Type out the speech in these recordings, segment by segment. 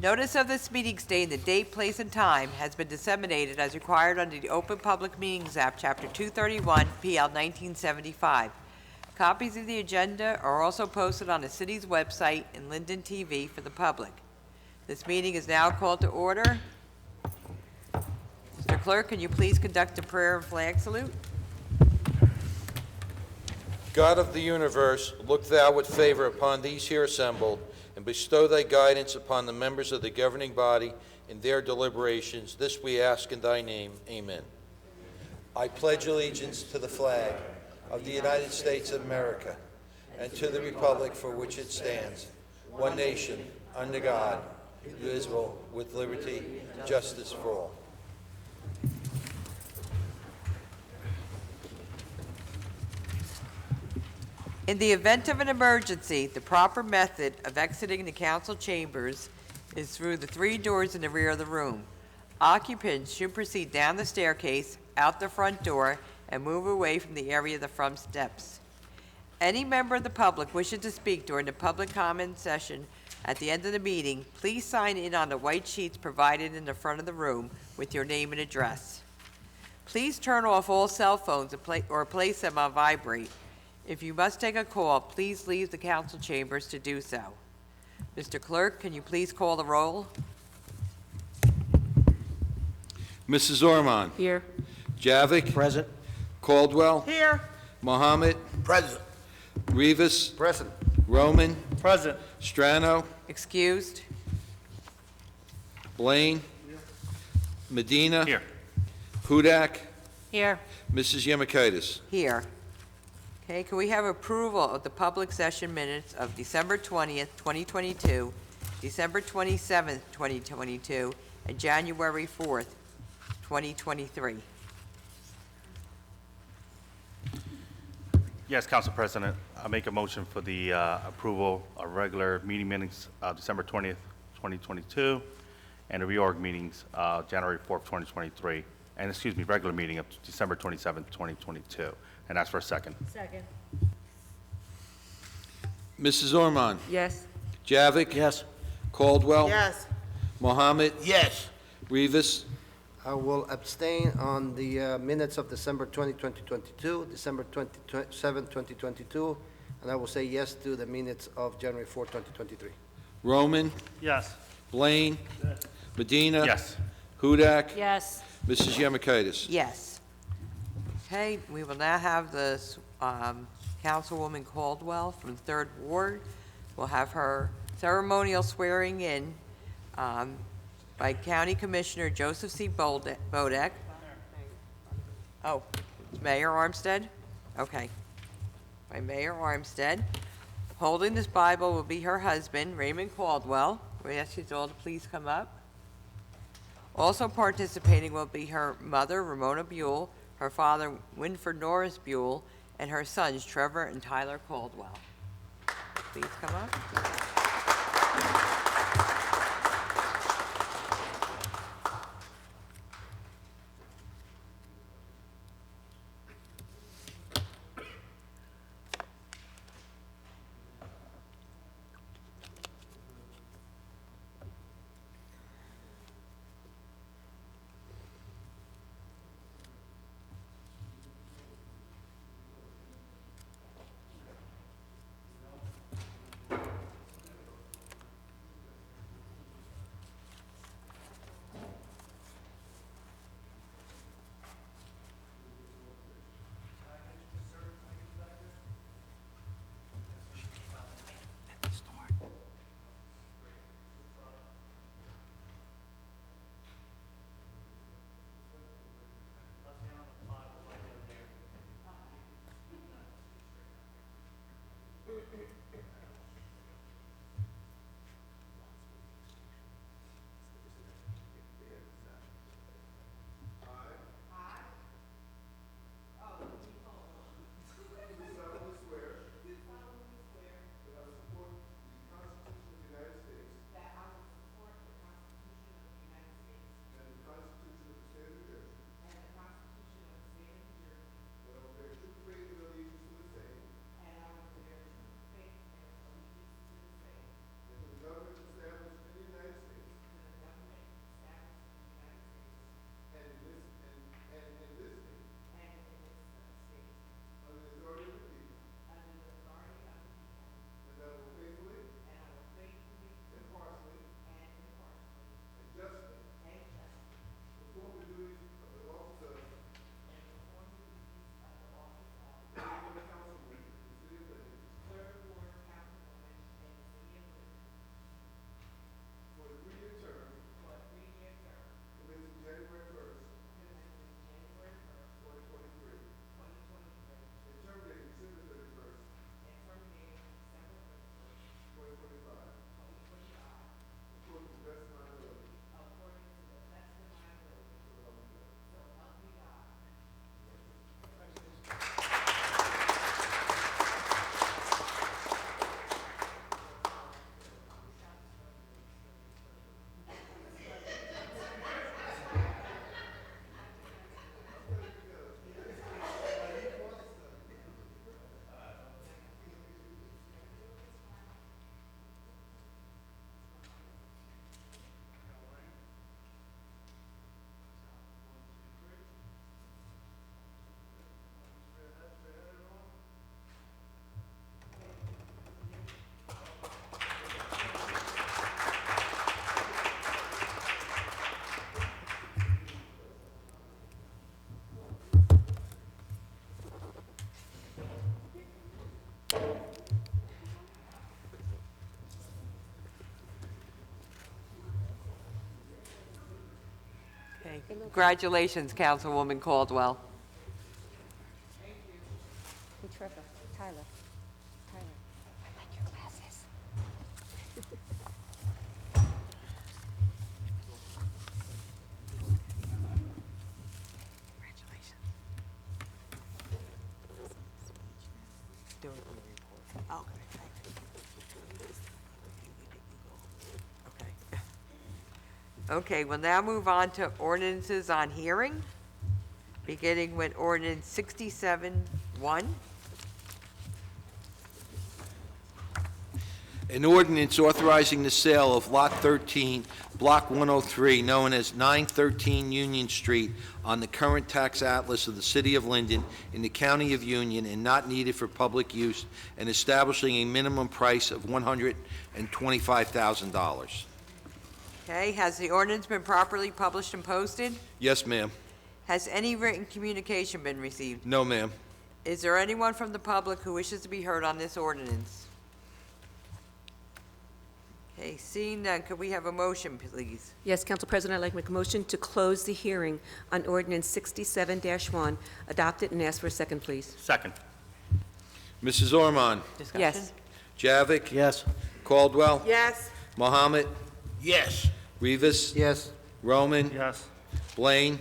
Notice of this meeting stating the date, place, and time has been disseminated as required under the Open Public Meetings Act, Chapter 231, PL 1975. Copies of the agenda are also posted on the city's website and Linden TV for the public. This meeting is now called to order. Mr. Clerk, can you please conduct a prayer and flag salute? God of the universe, look thou with favor upon these here assembled, and bestow thy guidance upon the members of the governing body in their deliberations. This we ask in thy name. Amen. I pledge allegiance to the flag of the United States of America and to the republic for which it stands, one nation, under God, indivisible, with liberty and justice for all. In the event of an emergency, the proper method of exiting the council chambers is through the 3 doors in the rear of the room. Occupants should proceed down the staircase, out the front door, and move away from the area of the front steps. Any member of the public wishing to speak during the public comment session at the end of the meeting, please sign in on the white sheets provided in the front of the room with your name and address. Please turn off all cell phones or place them on vibrate. If you must take a call, please leave the council chambers to do so. Mr. Clerk, can you please call the roll? Mrs. Ormond. Here. Javik. Present. Caldwell. Here. Mohammed. Present. Rivas. Present. Roman. Present. Strano. Excused. Blaine. Medina. Here. Hudak. Here. Mrs. Yemakaitis. Here. Okay, can we have approval of the public session minutes of December 20th, 2022, December 27th, 2022, and January 4th, 2023? Yes, Council President, I make a motion for the approval of regular meeting minutes December 20th, 2022, and the reorg meetings January 4th, 2023, and excuse me, regular meeting of December 27th, 2022. And ask for a second. Second. Mrs. Ormond. Yes. Javik. Yes. Caldwell. Yes. Mohammed. Yes. Rivas. I will abstain on the minutes of December 20, 2022, December 27, 2022, and I will say yes to the minutes of January 4, 2023. Roman. Yes. Blaine. Medina. Yes. Hudak. Yes. Mrs. Yemakaitis. Yes. Okay, we will now have the Councilwoman Caldwell from the 3rd Ward. We'll have her ceremonial swearing in by County Commissioner Joseph C. Bodek. Oh, Mayor Armstead? Okay. By Mayor Armstead. Holding this Bible will be her husband, Raymond Caldwell. We ask you all to please come up. Also participating will be her mother, Ramona Buell, her father, Winford Norris Buell, and her sons, Trevor and Tyler Caldwell. Please come up. Congratulations, Councilwoman Caldwell. Trevor, Tyler, I like your glasses. Congratulations. Doing the report. Okay. Okay, we'll now move on to ordinances on hearing, beginning with ordinance 67-1. An ordinance authorizing the sale of Lot 13, Block 103, known as 913 Union Street, on the current tax atlas of the City of Linden in the County of Union and not needed for public use, and establishing a minimum price of $125,000. Okay, has the ordinance been properly published and posted? Yes, ma'am. Has any written communication been received? No, ma'am. Is there anyone from the public who wishes to be heard on this ordinance? Okay, seeing none, could we have a motion, please? Yes, Council President, I'd like to make a motion to close the hearing on ordinance 67-1, adopt it and ask for a second, please. Second. Mrs. Ormond? Discussion? Yes. Javik? Yes. Caldwell? Yes. Mohammed? Yes. Rivas? Yes. Roman? Yes. Blaine?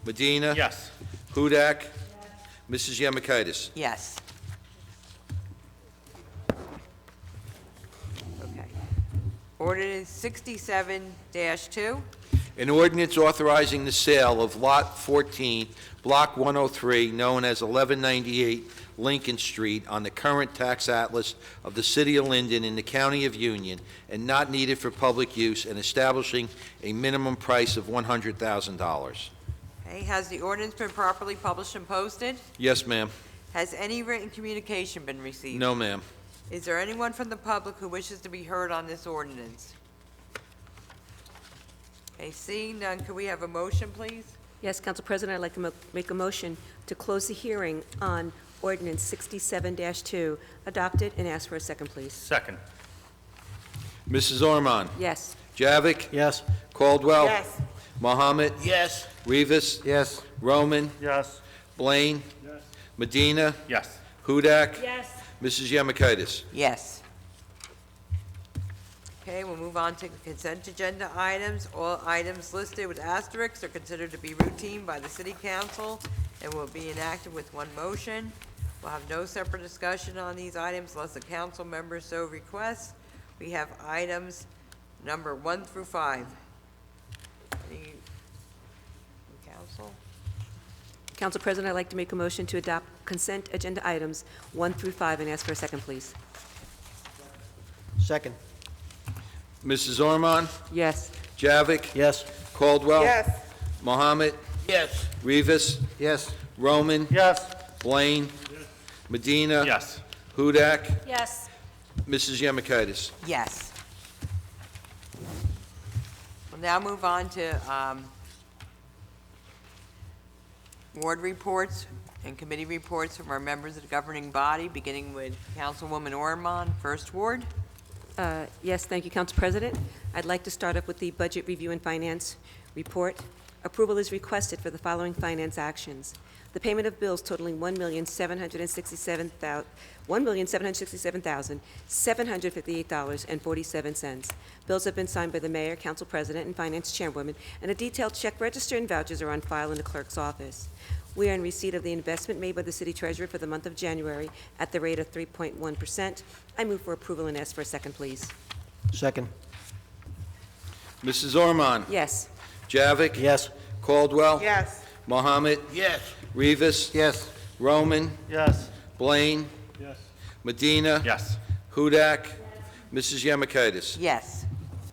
Medina? Yes. Hudak? Mrs. Yemakaitis? Yes. Okay. Ordinance 67-2. An ordinance authorizing the sale of Lot 14, Block 103, known as 1198 Lincoln Street, on the current tax atlas of the City of Linden in the County of Union, and not needed for public use, and establishing a minimum price of $100,000. Okay, has the ordinance been properly published and posted? Yes, ma'am. Has any written communication been received? No, ma'am. Is there anyone from the public who wishes to be heard on this ordinance? Okay, seeing none, could we have a motion, please? Yes, Council President, I'd like to make a motion to close the hearing on ordinance 67-2, adopt it and ask for a second, please. Second. Mrs. Ormond? Yes. Javik? Yes. Caldwell? Mohammed? Yes. Rivas? Yes. Roman? Yes. Blaine? Medina? Yes. Hudak? Yes. Mrs. Yemakaitis? Yes. Okay, we'll move on to consent agenda items. All items listed with asterisks are considered to be routine by the city council and will be enacted with one motion. We'll have no separate discussion on these items unless the council member so requests. We have items number 1 through 5. Any council? Council President, I'd like to make a motion to adopt consent agenda items 1 through 5 and ask for a second, please. Second. Mrs. Ormond? Yes. Javik? Yes. Caldwell? Mohammed? Yes. Rivas? Yes. Roman? Yes. Blaine? Medina? Yes. Hudak? Yes. Mrs. Yemakaitis? Yes. We'll now move on to ward reports and committee reports from our members of the governing body, beginning with Councilwoman Ormond, First Ward. Yes, thank you, Council President. I'd like to start up with the Budget Review and Finance Report. Approval is requested for the following finance actions. The payment of bills totaling $1,767,758.47. Bills have been signed by the Mayor, Council President, and Finance Chairwoman, and a detailed check register and vouchers are on file in the clerk's office. We are in receipt of the investment made by the City Treasurer for the month of January at the rate of 3.1%. I move for approval and ask for a second, please. Second. Mrs. Ormond? Yes. Javik? Yes. Caldwell? Yes. Mohammed? Yes. Rivas? Yes. Roman? Yes. Blaine? Yes. Medina? Yes. Hudak? Mrs. Yemakaitis? Yes.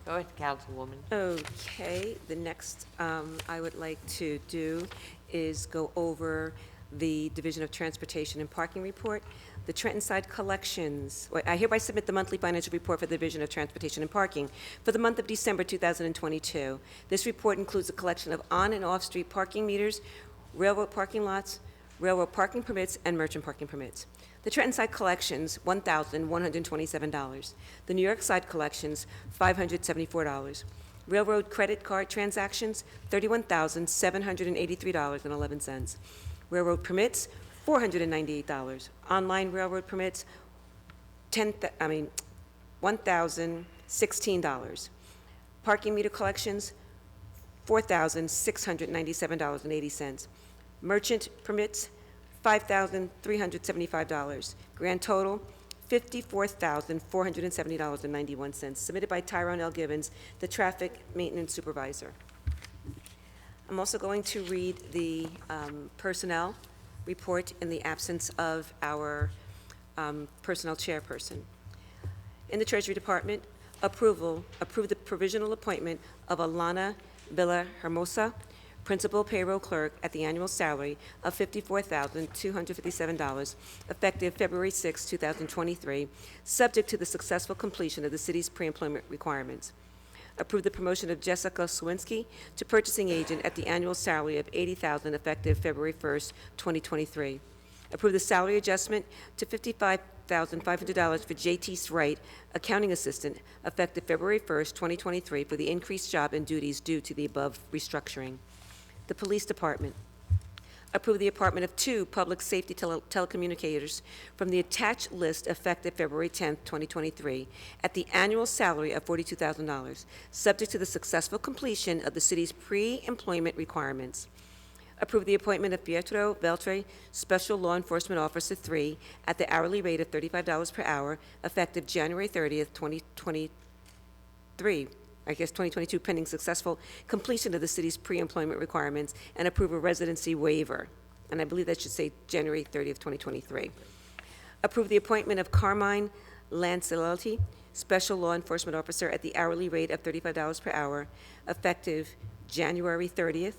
Go ahead, Councilwoman. Okay, the next I would like to do is go over the Division of Transportation and Parking Report. The Trenton Side Collections, I hereby submit the monthly financial report for the Division of Transportation and Parking for the month of December 2022. This report includes a collection of on- and off-street parking meters, railroad parking lots, railroad parking permits, and merchant parking permits. The Trenton Side Collections, $1,127. The New York Side Collections, $574. Railroad credit card transactions, $31,783.11. Railroad permits, $498. Online railroad permits, $1,016. Parking meter collections, $4,697.80. Merchant permits, $5,375. Grand total, $54,470.91, submitted by Tyrone L. Gibbons, the Traffic Maintenance Supervisor. I'm also going to read the personnel report in the absence of our personnel chairperson. In the Treasury Department, approve the provisional appointment of Alana Villahermosa, Principal Payroll Clerk, at the annual salary of $54,257, effective February 6, 2023, subject to the successful completion of the city's pre-employment requirements. Approve the promotion of Jessica Swinski to Purchasing Agent at the annual salary of $80,000, effective February 1st, 2023. Approve the salary adjustment to $55,500 for J.T. Wright, Accounting Assistant, effective February 1st, 2023, for the increased job and duties due to the above restructuring. The Police Department. Approve the appointment of 2 public safety telecommunicators from the attached list effective February 10th, 2023, at the annual salary of $42,000, subject to the successful completion of the city's pre-employment requirements. Approve the appointment of Pietro Beltre, Special Law Enforcement Officer 3, at the hourly rate of $35 per hour, effective January 30th, 2022, pending successful completion of the city's pre-employment requirements, and approve a residency waiver. And I believe that should say January 30th, 2023. Approve the appointment of Carmine Lancelotti, Special Law Enforcement Officer, at the hourly rate of $35 per hour, effective January 30th,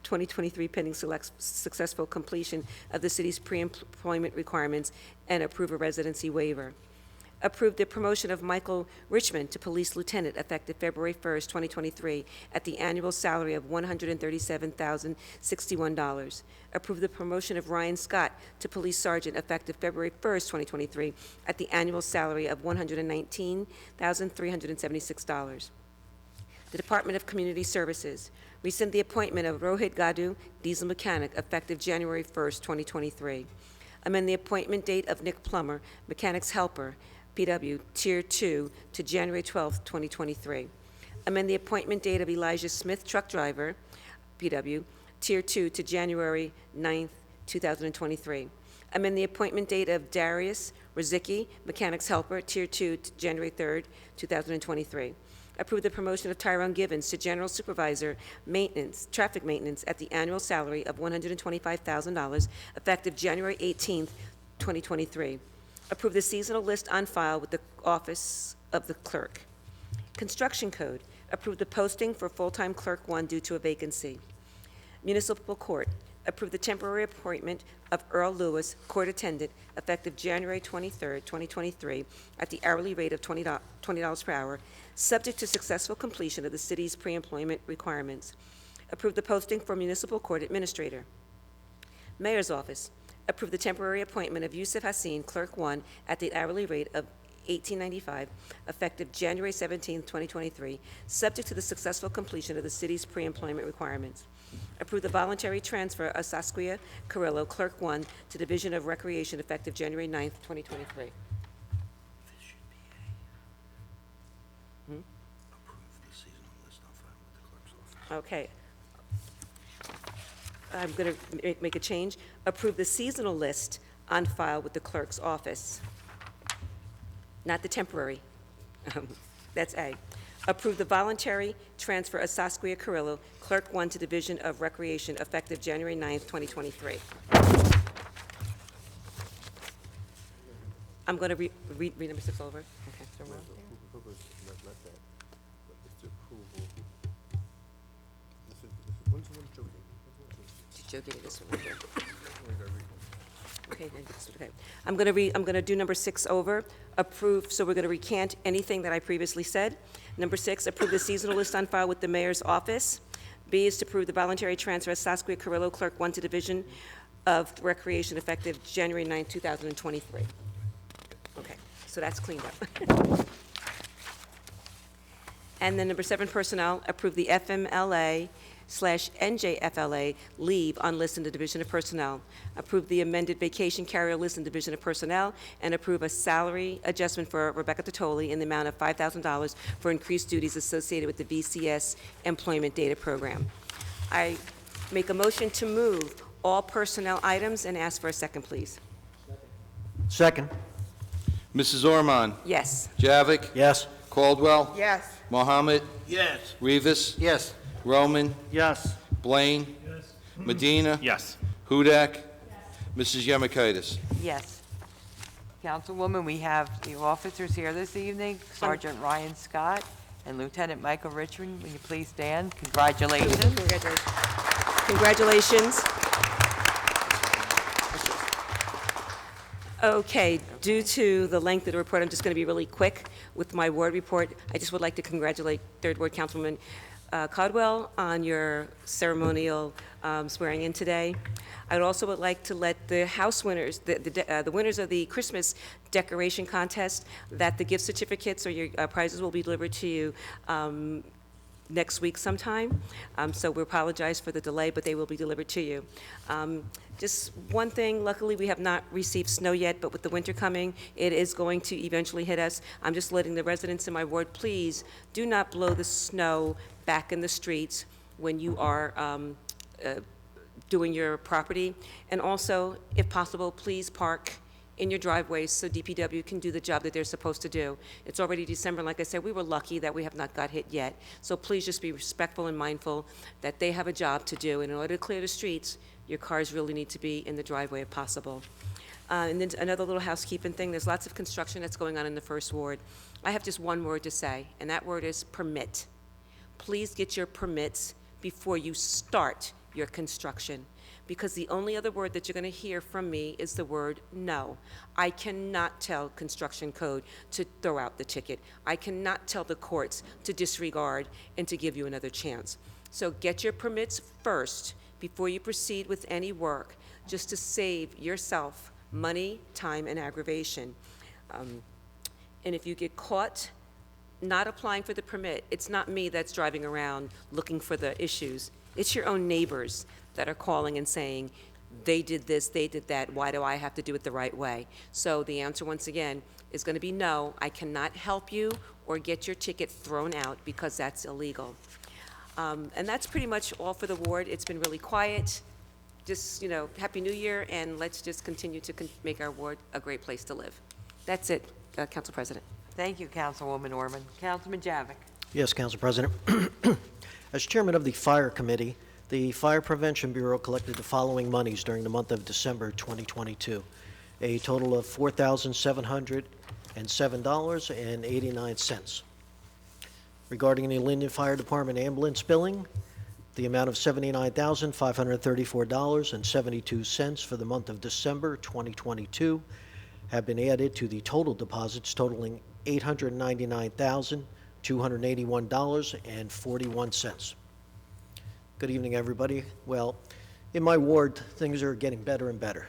2023, pending successful completion of the city's pre-employment requirements, and approve a residency waiver. Approve the promotion of Michael Richmond to Police Lieutenant, effective February 1st, 2023, at the annual salary of $137,061. Approve the promotion of Ryan Scott to Police Sergeant, effective February 1st, 2023, at the annual salary of $119,376. The Department of Community Services. Rescind the appointment of Rohit Gadu, Diesel Mechanic, effective January 1st, 2023. Amend the appointment date of Nick Plummer, Mechanics Helper, PW, Tier 2, to January 12th, 2023. Amend the appointment date of Elijah Smith, Truck Driver, PW, Tier 2, to January 9th, 2023. Amend the appointment date of Darius Rozicki, Mechanics Helper, Tier 2, to January 3rd, 2023. Approve the promotion of Tyrone Givens to General Supervisor, Maintenance, Traffic Maintenance, at the annual salary of $125,000, effective January 18th, 2023. Approve the seasonal list on file with the Office of the Clerk. Construction Code. Approve the posting for full-time Clerk 1 due to a vacancy. Municipal Court. Approve the temporary appointment of Earl Lewis, Court Attendant, effective January 23rd, 2023, at the hourly rate of $20 per hour, subject to successful completion of the city's pre-employment requirements. Approve the posting for Municipal Court Administrator. Mayor's Office. Approve the temporary appointment of Yusuf Hassin, Clerk 1, at the hourly rate of $18.95, effective January 17th, 2023, subject to the successful completion of the city's pre-employment requirements. Approve the voluntary transfer of Saskia Carrillo, Clerk 1, to Division of Recreation, effective January 9th, 2023. Okay. I'm going to make a change. Approve the seasonal list on file with the clerk's office, not the temporary. That's A. Approve the voluntary transfer of Saskia Carrillo, Clerk 1, to Division of Recreation, effective January 9th, 2023. I'm going to read number 6 over. Okay. So we're- Joe, give me this one right here. Okay, okay. I'm going to do number 6 over. Approve, so we're going to recant anything that I previously said. Number 6, approve the seasonal list on file with the mayor's office. B is to approve the voluntary transfer of Saskia Carrillo, Clerk 1, to Division of Recreation, effective January 9, 2023. Okay, so that's cleaned up. And then number 7, personnel, approve the FMLA/NJFLA leave on list in the Division of Personnel. Approve the amended vacation carrier list in Division of Personnel, and approve a salary adjustment for Rebecca Totoli in the amount of $5,000 for increased duties associated with the VCS Employment Data Program. I make a motion to move all personnel items and ask for a second, please. Second. Mrs. Ormond? Yes. Javik? Yes. Caldwell? Yes. Mohammed? Yes. Rivas? Yes. Roman? Yes. Blaine? Medina? Yes. Hudak? Mrs. Yemakaitis? Yes. Councilwoman, we have the officers here this evening, Sergeant Ryan Scott and Lieutenant Michael Richmond. Will you please stand? Congratulations. Congratulations. Okay, due to the length of the report, I'm just going to be really quick with my ward report. I just would like to congratulate Third Ward Councilwoman Caldwell on your ceremonial swearing in today. I would like to let the house winners, the winners of the Christmas decoration contest, that the gift certificates or your prizes will be delivered to you next week sometime. So we apologize for the delay, but they will be delivered to you. Just one thing, luckily, we have not received snow yet, but with the winter coming, it is going to eventually hit us. I'm just letting the residents in my ward, please, do not blow the snow back in the streets when you are doing your property. And also, if possible, please park in your driveways so DPW can do the job that they're supposed to do. It's already December, and like I said, we were lucky that we have not got hit yet. So please just be respectful and mindful that they have a job to do, and in order to clear the streets, your cars really need to be in the driveway if possible. And then another little housekeeping thing, there's lots of construction that's going on in the First Ward. I have just one word to say, and that word is permit. Please get your permits before you start your construction, because the only other word that you're going to hear from me is the word no. I cannot tell construction code to throw out the ticket. I cannot tell the courts to disregard and to give you another chance. So get your permits first before you proceed with any work, just to save yourself money, time, and aggravation. And if you get caught not applying for the permit, it's not me that's driving around looking for the issues. It's your own neighbors that are calling and saying, they did this, they did that, why do I have to do it the right way? So the answer, once again, is going to be no. I cannot help you or get your ticket thrown out because that's illegal. And that's pretty much all for the ward. It's been really quiet. Just, Happy New Year, and let's just continue to make our ward a great place to live. That's it, Council President. Thank you, Councilwoman Orman. Councilman Javik. Yes, Council President. As chairman of the Fire Committee, the Fire Prevention Bureau collected the following monies during the month of December 2022. A total of $4,707.89. Regarding the Linden Fire Department ambulance billing, the amount of $79,534.72 for the month of December 2022 have been added to the total deposits totaling $899,281.41. Good evening, everybody. Well, in my ward, things are getting better and better.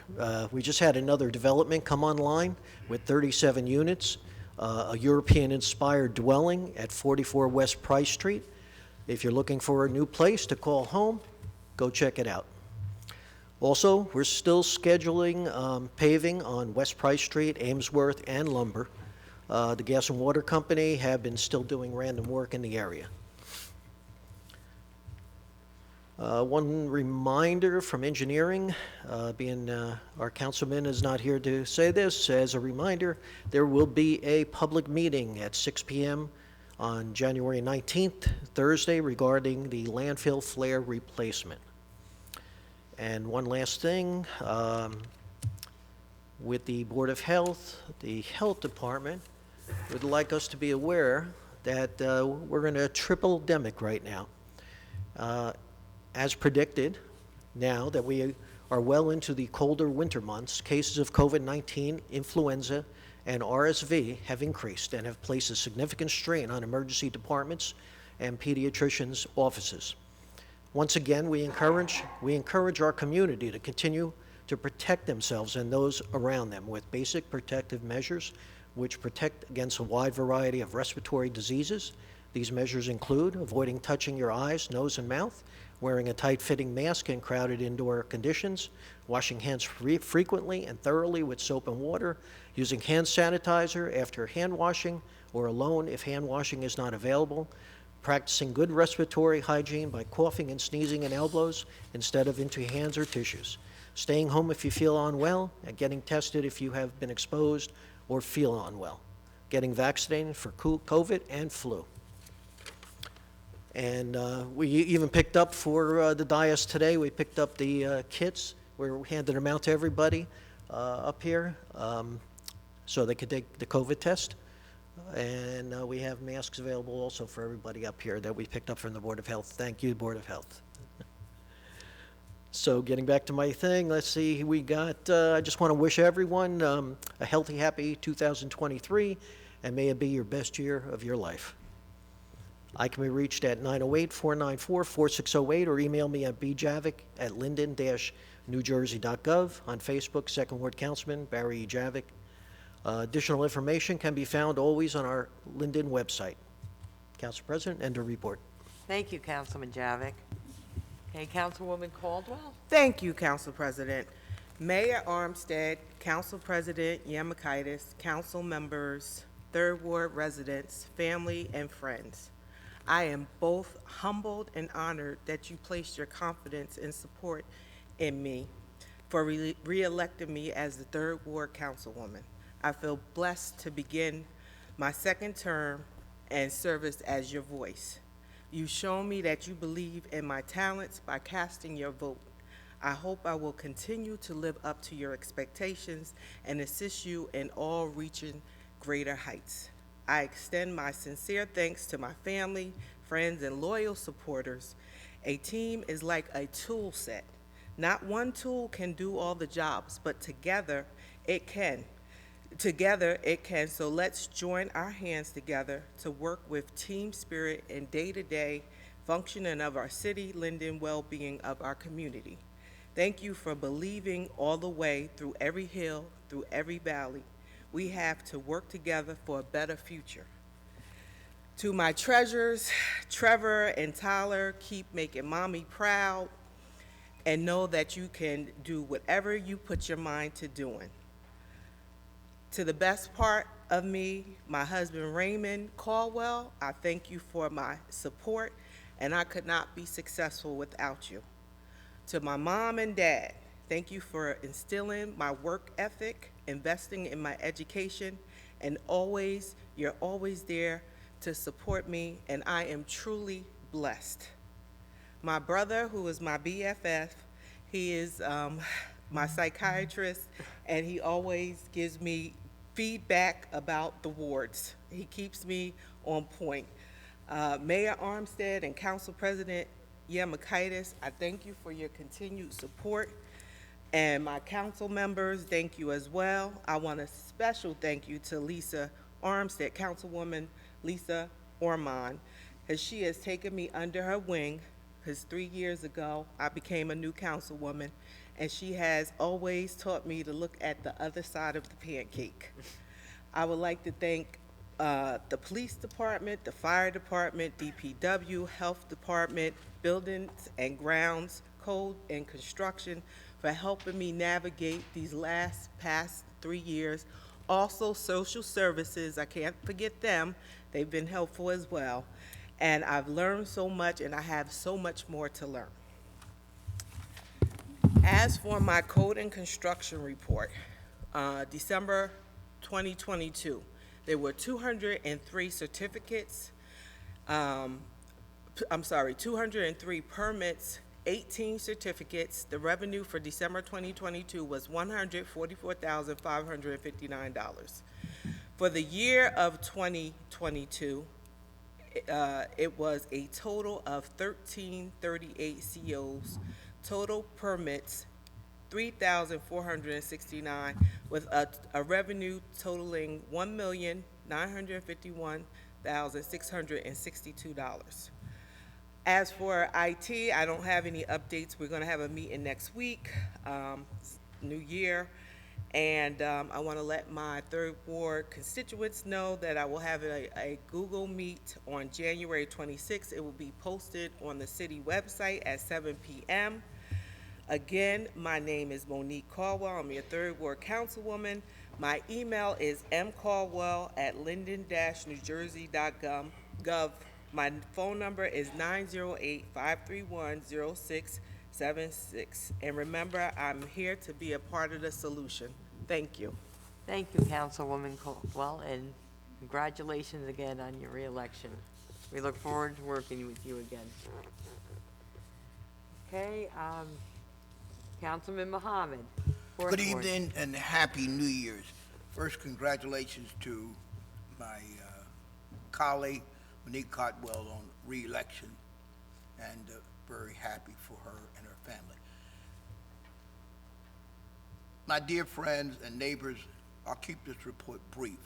We just had another development come online with 37 units, a European-inspired dwelling at 44 West Price Street. If you're looking for a new place to call home, go check it out. Also, we're still scheduling paving on West Price Street, Amesworth, and Lumber. The Gas and Water Company have been still doing random work in the area. One reminder from engineering, being our councilman is not here to say this, as a reminder, there will be a public meeting at 6 p.m. on January 19th, Thursday, regarding the landfill flare replacement. And one last thing, with the Board of Health, the Health Department would like us to be aware that we're in a triple-demic right now. As predicted, now that we are well into the colder winter months, cases of COVID-19, influenza, and RSV have increased and have placed a significant strain on emergency departments and pediatricians' offices. Once again, we encourage our community to continue to protect themselves and those around them with basic protective measures which protect against a wide variety of respiratory diseases, These measures include avoiding touching your eyes, nose, and mouth, wearing a tight-fitting mask in crowded indoor conditions, washing hands frequently and thoroughly with soap and water, using hand sanitizer after hand washing or alone if hand washing is not available, practicing good respiratory hygiene by coughing and sneezing in elbows instead of into hands or tissues, staying home if you feel unwell, and getting tested if you have been exposed or feel unwell, getting vaccinated for COVID and flu. And we even picked up for the dais today, we picked up the kits. We're handing them out to everybody up here so they could take the COVID test. And we have masks available also for everybody up here that we picked up from the Board of Health. Thank you, Board of Health. So getting back to my thing, let's see, we got, I just want to wish everyone a healthy, happy 2023, and may it be your best year of your life. I can be reached at 908-494-4608 or email me at bjavick@linden-newjersey.gov. On Facebook, Second Ward Councilman Barry E. Javick. Additional information can be found always on our Linden website. Council President, end of report. Thank you, Councilman Javik. Okay, Councilwoman Caldwell? Thank you, Council President. Mayor Armstead, Council President Yamakaitis, council members, Third Ward residents, family, and friends. I am both humbled and honored that you placed your confidence and support in me for re-electing me as the Third Ward Councilwoman. I feel blessed to begin my second term and service as your voice. You've shown me that you believe in my talents by casting your vote. I hope I will continue to live up to your expectations and assist you in all reaching greater heights. I extend my sincere thanks to my family, friends, and loyal supporters. A team is like a tool set. Not one tool can do all the jobs, but together it can. So let's join our hands together to work with team spirit and day-to-day functioning of our city, Linden, well-being of our community. Thank you for believing all the way through every hill, through every valley. We have to work together for a better future. To my treasures, Trevor and Tyler, keep making mommy proud and know that you can do whatever you put your mind to doing. To the best part of me, my husband Raymond Caldwell, I thank you for my support, and I could not be successful without you. To my mom and dad, thank you for instilling my work ethic, investing in my education, and you're always there to support me, and I am truly blessed. My brother, who is my BFF, he is my psychiatrist, and he always gives me feedback about the wards. He keeps me on point. Mayor Armstead and Council President Yamakaitis, I thank you for your continued support. And my council members, thank you as well. I want a special thank you to Lisa Armstead, Councilwoman Lisa Ormond, as she has taken me under her wing, because 3 years ago I became a new councilwoman, and she has always taught me to look at the other side of the pancake. I would like to thank the police department, the fire department, DPW, health department, buildings and grounds, code and construction for helping me navigate these past 3 years. Also, social services, I can't forget them. They've been helpful as well. And I've learned so much, and I have so much more to learn. As for my code and construction report, December 2022, there were 203 certificates, 203 permits, 18 certificates. The revenue for December 2022 was $144,559. For the year of 2022, it was a total of 1338 COs, total permits 3,469, with a revenue totaling $1,951,662. As for IT, I don't have any updates. We're going to have a meeting next week, new year. And I want to let my Third Ward constituents know that I will have a Google Meet on January 26th. It will be posted on the city website at 7 p.m. Again, my name is Monique Caldwell. I'm your Third Ward Councilwoman. My email is mcaldwell@linden-newjersey.gov. My phone number is 908-531-0676. And remember, I'm here to be a part of the solution. Thank you. Thank you, Councilwoman Caldwell, and congratulations again on your reelection. We look forward to working with you again. Okay, Councilman Mohammed. Fourth Good Ward. evening and Happy New Year's. First, congratulations to my colleague, Monique Caldwell, on re-election, and very happy for her and her family. My dear friends and neighbors, I'll keep this report brief.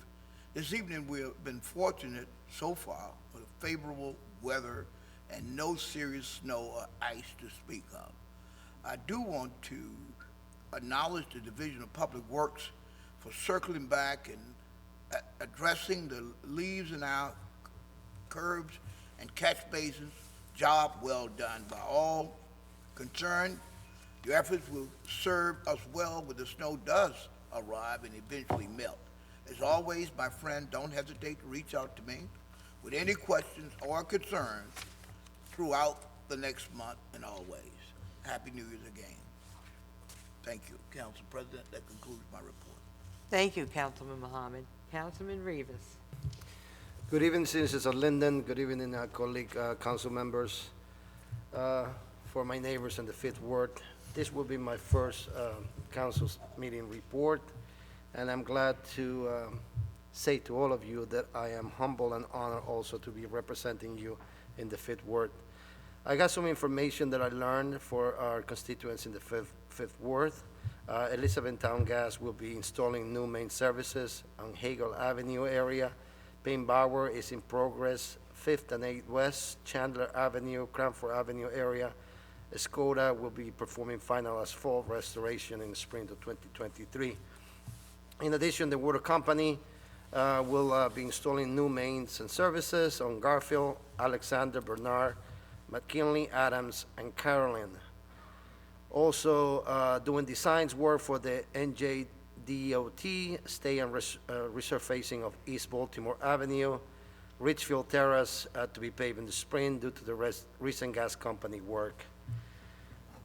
This evening, we have been fortunate so far with favorable weather and no serious snow or ice to speak of. I do want to acknowledge the Division of Public Works for circling back and addressing the leaves in our curbs and catch basins. Job well done by all concerned. Your efforts will serve us well when the snow does arrive and eventually melt. As always, my friend, don't hesitate to reach out to me with any questions or concerns throughout the next month and always. Happy New Year's again. Thank you, Council President. That concludes my report. Thank you, Councilman Mohammed. Councilman Rivas. Good evening, citizens of Linden. Good evening, colleague council members. For my neighbors in the Fifth Ward, this will be my first council meeting report, and I'm glad to say to all of you that I am humble and honored also to be representing you in the Fifth Ward. I got some information that I learned for our constituents in the Fifth Ward. Elizabethtown Gas will be installing new main services on Hagel Avenue area. Payne Bauer is in progress, 5th and 8th West, Chandler Avenue, Cranford Avenue area. Skoda will be performing final asphalt restoration in the spring of 2023. In addition, the water company will be installing new mains and services on Garfield, Alexander, Bernard, McKinley, Adams, and Carolyn. Also doing designs work for the NJDOT, stay and resurfacing of East Baltimore Avenue, Richfield Terrace to be paved in the spring due to the recent gas company work.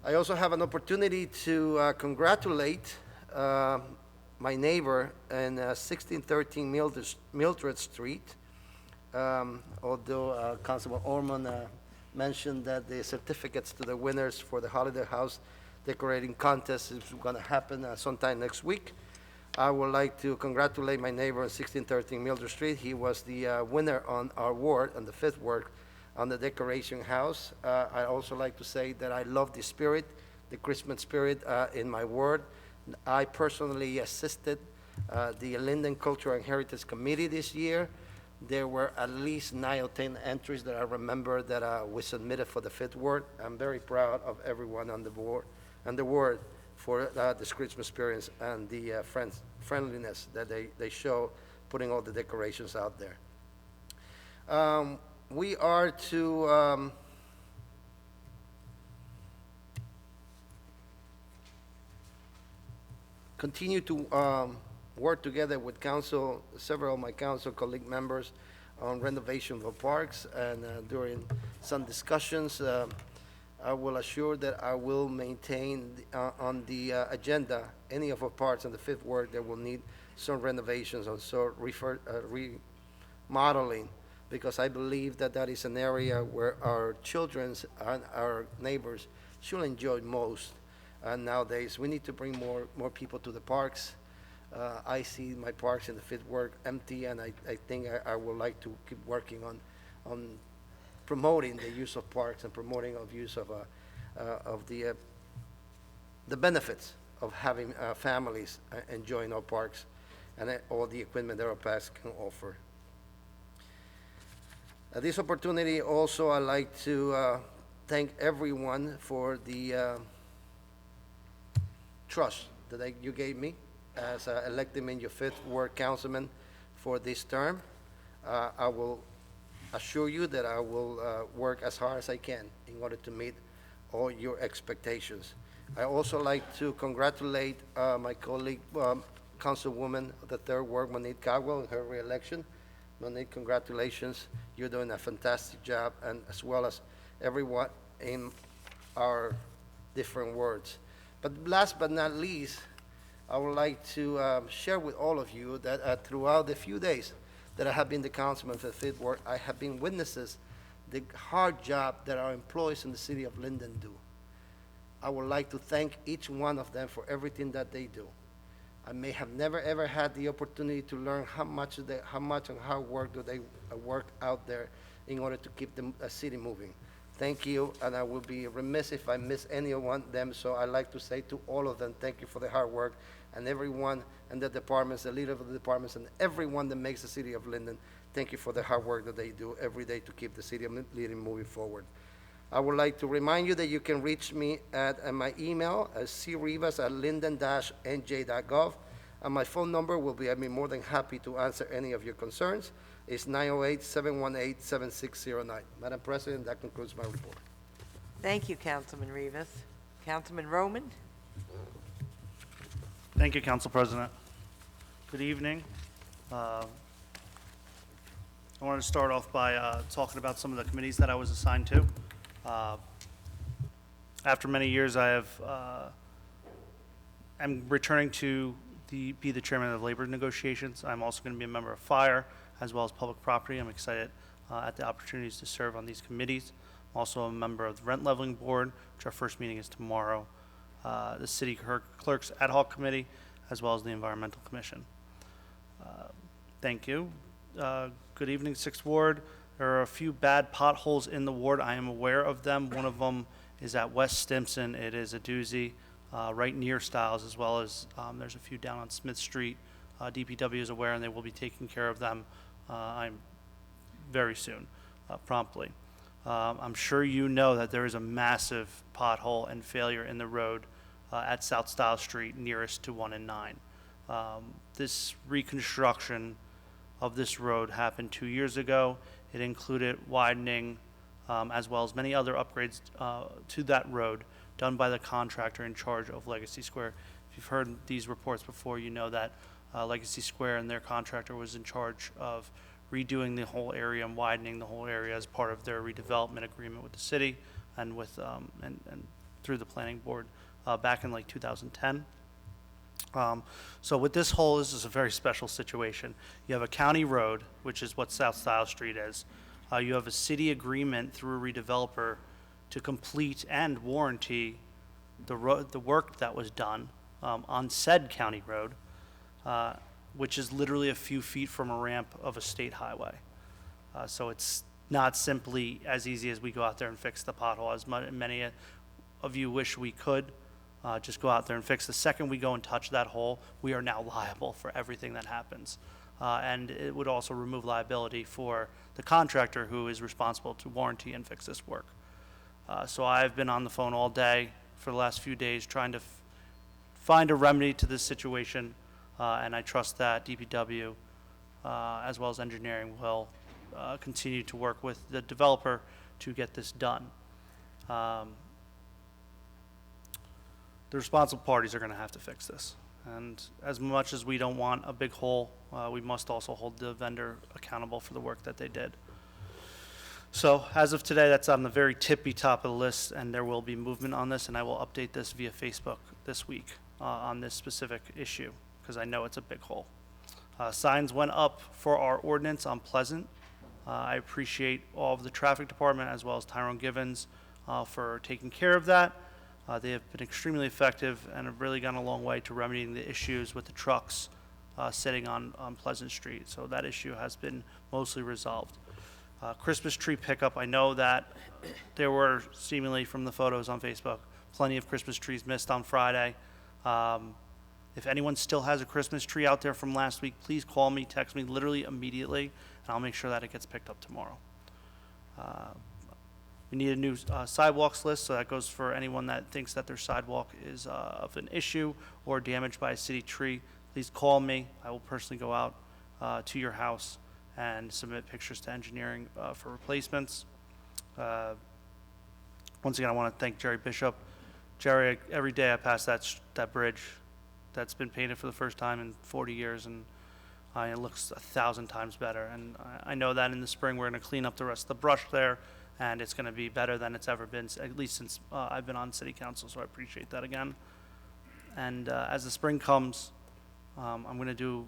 I also have an opportunity to congratulate my neighbor in 1613 Mildred Street. Although Councilman Orman mentioned that the certificates to the winners for the Holiday House decorating contest is going to happen sometime next week. I would like to congratulate my neighbor on 1613 Mildred Street. He was the winner on our ward, on the Fifth Ward, on the decoration house. I also like to say that I love the spirit, the Christmas spirit in my ward. I personally assisted the Linden Cultural and Heritage Committee this year. There were at least 9 or 10 entries that I remember that we submitted for the Fifth Ward. I'm very proud of everyone on the board and the ward for this Christmas experience and the friendliness that they show putting all the decorations out there. We are to continue to work together with council, several of my council colleague members on renovation of parks, and during some discussions, I will assure that I will maintain on the agenda any of our parks in the Fifth Ward that will need some renovations or so remodeling, because I believe that that is an area where our children and our neighbors should enjoy most. Nowadays, we need to bring more people to the parks. I see my parks in the Fifth Ward empty, and I think I would like to keep working on promoting the use of parks and promoting of use of the benefits of having families enjoying our parks and all the equipment that our parks can offer. At this opportunity, also, I'd like to thank everyone for the trust that you gave me as elected me your 5th Ward Councilman for this term. I will assure you that I will work as hard as I can in order to meet all your expectations. I also like to congratulate my colleague, Councilwoman of the 3rd Ward, Monique Caldwell, in her reelection. Monique, congratulations. You're doing a fantastic job, and as well as everyone in our different wards. But last but not least, I would like to share with all of you that throughout the few days that I have been the councilman for the 5th Ward, I have been witnesses the hard job that our employees in the city of Linden do. I would like to thank each one of them for everything that they do. I may have never ever had the opportunity to learn how much and how work do they work out there in order to keep the city moving. Thank you, and I will be remiss if I miss any of them, so I'd like to say to all of them, thank you for the hard work, and everyone in the departments, the leader of the departments, and everyone that makes the city of Linden, thank you for the hard work that they do every day to keep the city of Linden moving forward. I would like to remind you that you can reach me at my email, crivas@linden-nj.gov, and my phone number will be, I'd be more than happy to answer any of your concerns. It's 908-718-7609. Madam President, that concludes my report. Thank you, Councilman Rivas. Councilman Roman? Thank you, Council President. Good evening. I want to start off by talking about some of the committees that I was assigned to. After many years, I'm returning to be the chairman of labor negotiations. I'm also going to be a member of fire as well as public property. I'm excited at the opportunities to serve on these committees. I'm also a member of the rent leveling board, which our first meeting is tomorrow, the city clerk's ad hoc committee, as well as the environmental commission. Thank you. Good evening, 6th Ward. There are a few bad potholes in the ward. I am aware of them. One of them is at West Stimson. It is a doozy right near Stiles, as well as there's a few down on Smith Street. DPW is aware, and they will be taking care of them I'm very soon, promptly. I'm sure you know that there is a massive pothole and failure in the road at South Stiles Street nearest to 1 and 9. This reconstruction of this road happened 2 years ago. It included widening as well as many other upgrades to that road done by the contractor in charge of Legacy Square. If you've heard these reports before, you know that Legacy Square and their contractor was in charge of redoing the whole area and widening the whole area as part of their redevelopment agreement with the city and with and through the planning board back in like 2010. So with this hole, this is a very special situation. You have a county road, which is what South Stiles Street is. You have a city agreement through a redeveloper to complete and warranty the work that was done on said county road, which is literally a few feet from a ramp of a state highway. So it's not simply as easy as we go out there and fix the pothole, as many of you wish we could. Just go out there and fix. The second we go and touch that hole, we are now liable for everything that happens. And it would also remove liability for the contractor who is responsible to warranty and fix this work. So I've been on the phone all day for the last few days trying to find a remedy to this situation, and I trust that DPW as well as engineering will continue to work with the developer to get this done. The responsible parties are going to have to fix this. And as much as we don't want a big hole, we must also hold the vendor accountable for the work that they did. So as of today, that's on the very tippy top of the list, and there will be movement on this, and I will update this via Facebook this week on this specific issue, because I know it's a big hole. Signs went up for our ordinance on Pleasant. I appreciate all of the traffic department as well as Tyrone Givens for taking care of that. They have been extremely effective and have really gone a long way to remedying the issues with the trucks sitting on Pleasant Street. So that issue has been mostly resolved. Christmas tree pickup, I know that there were seemingly from the photos on Facebook, plenty of Christmas trees missed on Friday. If anyone still has a Christmas tree out there from last week, please call me, text me literally immediately, and I'll make sure that it gets picked up tomorrow. We need a new sidewalks list, so that goes for anyone that thinks that their sidewalk is of an issue or damaged by a city tree. please call me. I will personally go out to your house and submit pictures to engineering for replacements. Once again, I want to thank Jerry Bishop. Jerry, every day I pass that bridge that's been painted for the first time in 40 years, and it looks 1,000 times better. And I know that in the spring we're going to clean up the rest of the brush there, and it's going to be better than it's ever been, at least since I've been on city council, so I appreciate that again. And as the spring comes, I'm going to do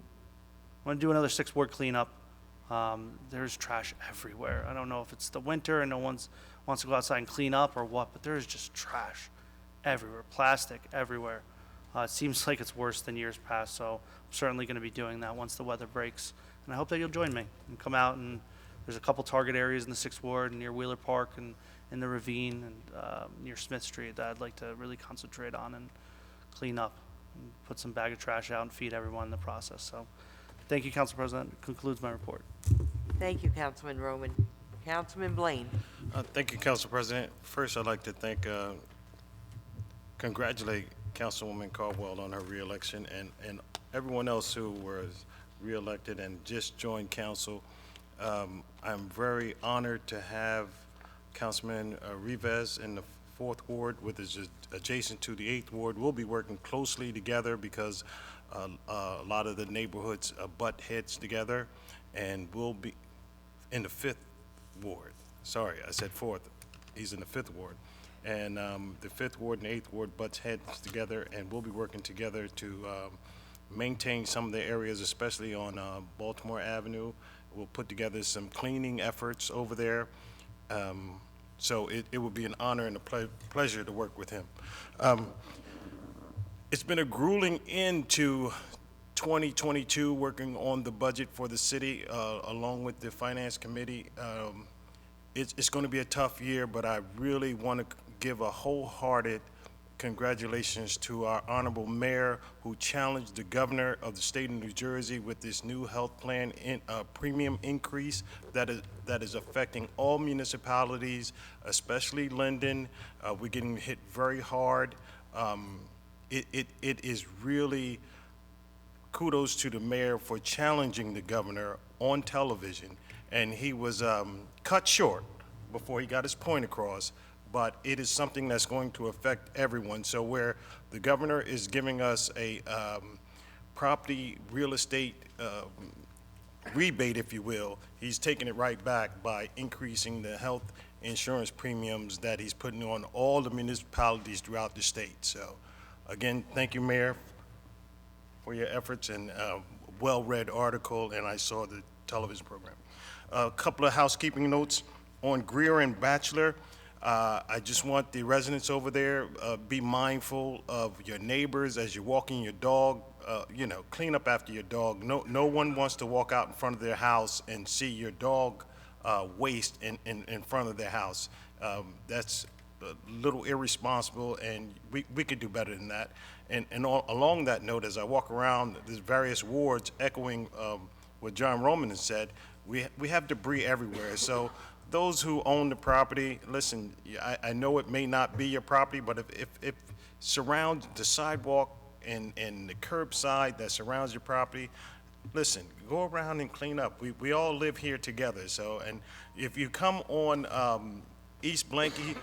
another 6th Ward cleanup. There's trash everywhere. I don't know if it's the winter and no one wants to go outside and clean up or what, but there's just trash everywhere, plastic everywhere. It seems like it's worse than years past, so I'm certainly going to be doing that once the weather breaks. And I hope that you'll join me and come out. And there's a couple target areas in the 6th Ward near Wheeler Park and in the Ravine and near Smith Street that I'd like to really concentrate on and clean up and put some bag of trash out and feed everyone in the process. So thank you, Council President. Concludes my report. Thank you, Councilman Roman. Councilman Blaine. Thank you, Council President. First, I'd like to congratulate Councilwoman Caldwell on her reelection and everyone else who was reelected and just joined council. I'm very honored to have Councilman Rivas in the 4th Ward, which is adjacent to the 8th Ward. We'll be working closely together because a lot of the neighborhoods butt heads together, and we'll be in the 5th Ward. Sorry, I said 4th. He's in the 5th Ward. And the 5th Ward and 8th Ward butts heads together, and we'll be working together to maintain some of the areas, especially on Baltimore Avenue. We'll put together some cleaning efforts over there. So it will be an honor and a pleasure to work with him. It's been a grueling end to 2022 working on the budget for the city along with the Finance Committee. It's going to be a tough year, but I really want to give a wholehearted congratulations to our honorable mayor who challenged the governor of the state of New Jersey with this new health plan premium increase that is affecting all municipalities, especially Linden. We're getting hit very hard. It is really kudos to the mayor for challenging the governor on television, and he was cut short before he got his point across, but it is something that's going to affect everyone. So where the governor is giving us a property real estate rebate, if you will, he's taking it right back by increasing the health insurance premiums that he's putting on all the municipalities throughout the state. So again, thank you, Mayor, for your efforts, and well-read article, and I saw the television program. A couple of housekeeping notes on Greer and Bachelor. I just want the residents over there be mindful of your neighbors as you're walking your dog. Clean up after your dog. No one wants to walk out in front of their house and see your dog waste in front of their house. That's a little irresponsible, and we could do better than that. And along that note, as I walk around these various wards, echoing what John Roman has said, we have debris everywhere. So those who own the property, listen, I know it may not be your property, but if surrounds the sidewalk and the curbside that surrounds your property, listen, go around and clean up. We all live here together. So, and if you come on East Blanky,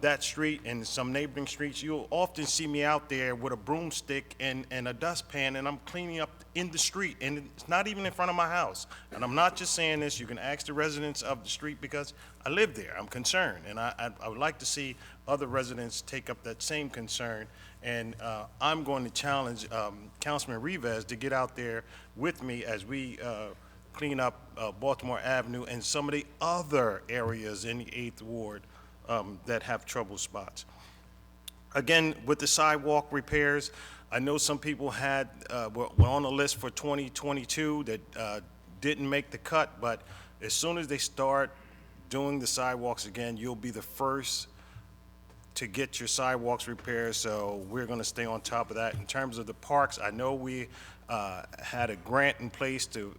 that street and some neighboring streets, you'll often see me out there with a broomstick and a dustpan, and I'm cleaning up in the street, and it's not even in front of my house. And I'm not just saying this, you can ask the residents of the street because I live there, I'm concerned, and I would like to see other residents take up that same concern, and I'm going to challenge Councilman Rivas to get out there with me as we clean up Baltimore Avenue and some of the other areas in the 8th Ward that have trouble spots. Again, with the sidewalk repairs, I know some people were on a list for 2022 that didn't make the cut, but as soon as they start doing the sidewalks again, you'll be the first to get your sidewalks repaired, so we're going to stay on top of that. In terms of the parks, I know we had a grant in place to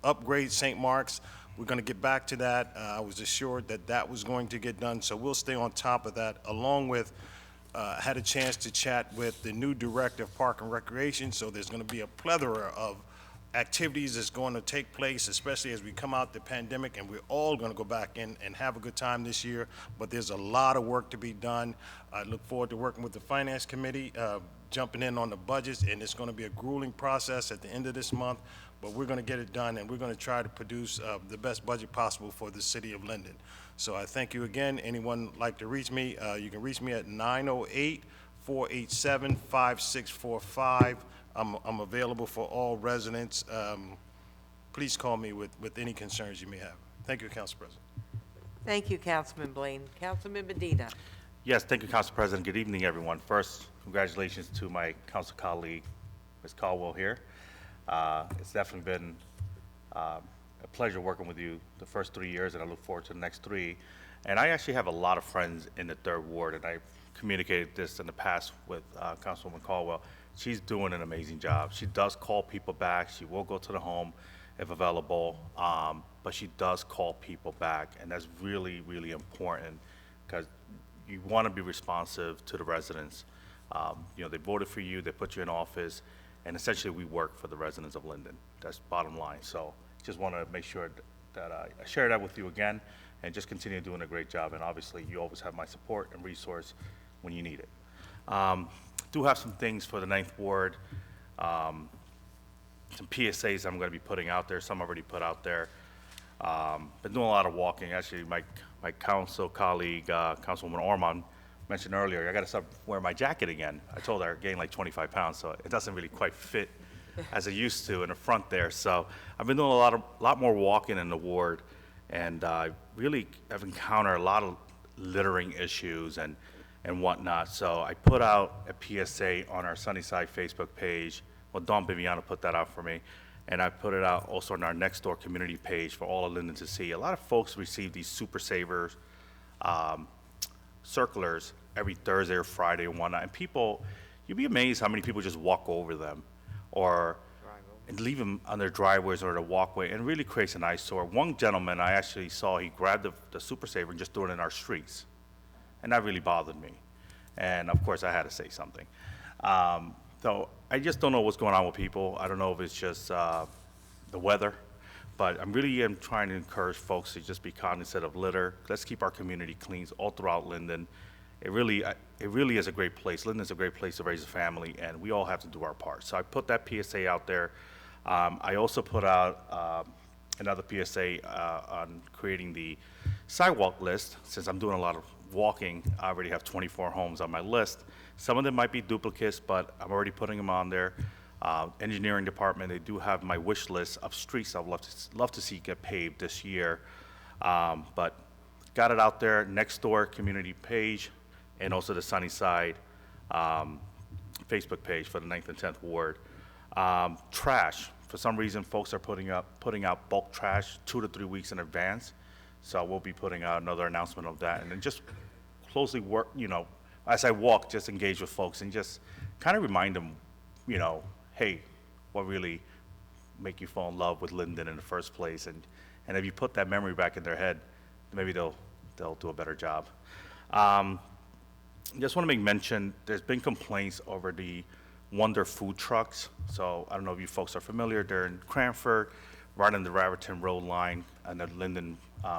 upgrade St. Mark's. We're going to get back to that. I was assured that that was going to get done, so we'll stay on top of that, along with had a chance to chat with the new Director of Park and Recreation, so there's going to be a plethora of activities that's going to take place, especially as we come out the pandemic, and we're all going to go back in and have a good time this year, but there's a lot of work to be done. I look forward to working with the Finance Committee, jumping in on the budgets, and it's going to be a grueling process at the end of this month, but we're going to get it done, and we're going to try to produce the best budget possible for the city of Linden. So I thank you again. Anyone like to reach me, you can reach me at 908-487-5645. I'm available for all residents. Please call me with any concerns you may have. Thank you, Council President. Thank you, Councilman Blaine. Councilman Medina. Yes, thank you, Council President. Good evening, everyone. First, congratulations to my council colleague, Ms. Caldwell here. It's definitely been a pleasure working with you the first 3 years, and I look forward to the next 3. And I actually have a lot of friends in the 3rd Ward, and I've communicated this in the past with Councilwoman Caldwell. She's doing an amazing job. She does call people back. She will go to the home if available, but she does call people back, and that's really, really important because you want to be responsive to the residents. You know, they voted for you, they put you in office, and essentially we work for the residents of Linden. That's bottom line. So just want to make sure that I share that with you again and just continue doing a great job. And obviously you always have my support and resource when you need it. Do have some things for the 9th Ward, some PSAs I'm going to be putting out there, some already put out there. Been doing a lot of walking. Actually, my council colleague, Councilwoman Ormond, mentioned earlier, I got to start wearing my jacket again. I told her I gained like 25 pounds, so it doesn't really quite fit as it used to in the front there. So I've been doing a lot more walking in the ward, and I really have encountered a lot of littering issues and whatnot. So I put out a PSA on our Sunnyside Facebook page. Well, Dawn Bibiano put that out for me. And I put it out also on our Next Door community page for all of Linden to see. A lot of folks receive these Super Savers circulars every Thursday or Friday and whatnot. And people, you'd be amazed how many people just walk over them or and leave them on their driveways or the walkway, and it really creates an eyesore. One gentleman I actually saw, he grabbed the Super Saver and just threw it in our streets. And that really bothered me. And of course, I had to say something. So I just don't know what's going on with people. I don't know if it's just the weather, but I really am trying to encourage folks to just be cognizant of litter. Let's keep our community clean all throughout Linden. It really is a great place. Linden's a great place to raise a family, and we all have to do our part. So I put that PSA out there. I also put out another PSA on creating the sidewalk list. Since I'm doing a lot of walking, I already have 24 homes on my list. Some of them might be duplicates, but I'm already putting them on there. Engineering department, they do have my wish list of streets I'd love to see get paved this year. But got it out there, Next Door community page, and also the Sunnyside Facebook page for the 9th and 10th Ward. Trash, for some reason, folks are putting out bulk trash 2 to 3 weeks in advance. So we'll be putting out another announcement of that, and then just closely work, you know, as I walk, just engage with folks and just kind of remind them, you know, hey, what really make you fall in love with Linden in the first place, and if you put that memory back in their head, maybe they'll do a better job. Just want to make mention, there's been complaints over the Wonder food trucks. So I don't know if you folks are familiar, they're in Cranford, right on the Raritan Road line and the Linden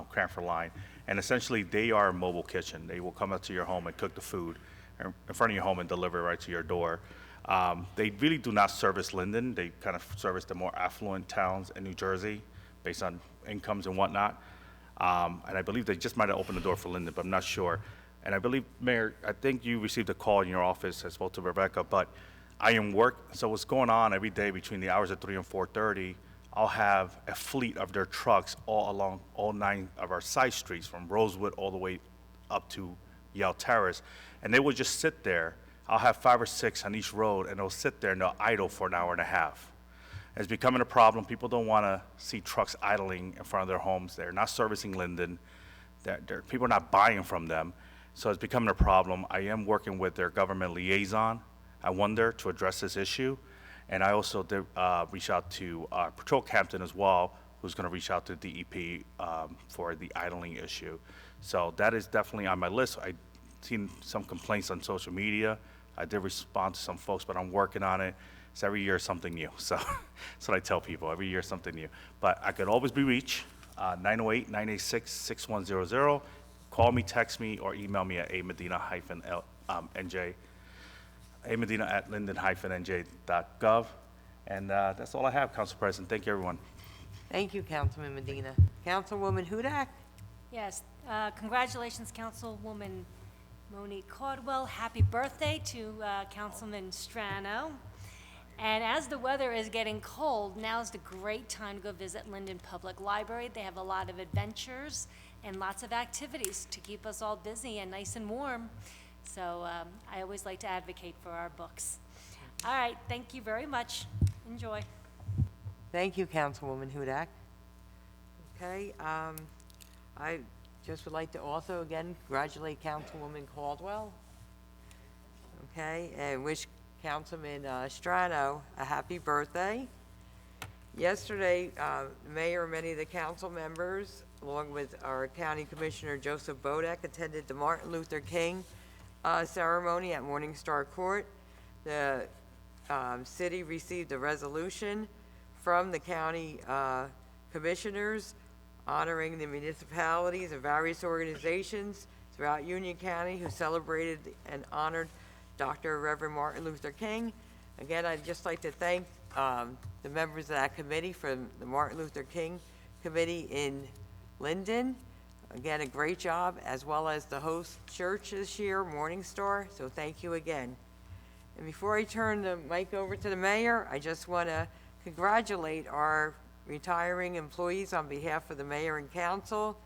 Cranford line. And essentially they are a mobile kitchen. They will come out to your home and cook the food in front of your home and deliver it right to your door. They really do not service Linden. They kind of service the more affluent towns in New Jersey based on incomes and whatnot. And I believe they just might have opened the door for Linden, but I'm not sure. And I believe, Mayor, I think you received a call in your office. I spoke to Rebecca, but I am so what's going on every day between the hours of 3 and 4:30, I'll have a fleet of their trucks all along all 9 of our side streets from Rosewood all the way up to Yale Terrace. And they will just sit there. I'll have 5 or 6 on each road, and they'll sit there and they'll idle for an hour and a half. It's becoming a problem. People don't want to see trucks idling in front of their homes. They're not servicing Linden. People are not buying from them. So it's becoming a problem. I am working with their government liaison, I wonder, to address this issue. And I also did reach out to Patrol Captain as well, who's going to reach out to DEP for the idling issue. So that is definitely on my list. I seen some complaints on social media. I did respond to some folks, but I'm working on it. So every year something new. So that's what I tell people. Every year something new. But I could always be reached, 908-986-6100. Call me, text me, or email me at amedina-nj, amedina@linden-nj.gov. And that's all I have, Council President. Thank you, everyone. Thank you, Councilman Medina. Councilwoman Hudak? Yes, congratulations, Councilwoman Monique Caldwell. Happy birthday to Councilman Strano. And as the weather is getting cold, now's the great time to go visit Linden Public Library. They have a lot of adventures and lots of activities to keep us all busy and nice and warm. So I always like to advocate for our books. All right, thank you very much. Enjoy. Thank you, Councilwoman Hudak. Okay, I just would like to also, again, congratulate Councilwoman Caldwell. Okay, and wish Councilman Strano a happy birthday. Yesterday, the mayor and many of the council members, along with our county commissioner Joseph Bodek, attended the Martin Luther King ceremony at Morningstar Court. The city received a resolution from the county commissioners honoring the municipalities and various organizations throughout Union County who celebrated and honored Dr. Reverend Martin Luther King. Again, I'd just like to thank the members of that committee from the Martin Luther King Committee in Linden. Again, a great job, as well as the host church this year, Morningstar, so thank you again. And before I turn the mic over to the mayor, I just want to congratulate our retiring employees on behalf of the mayor and council.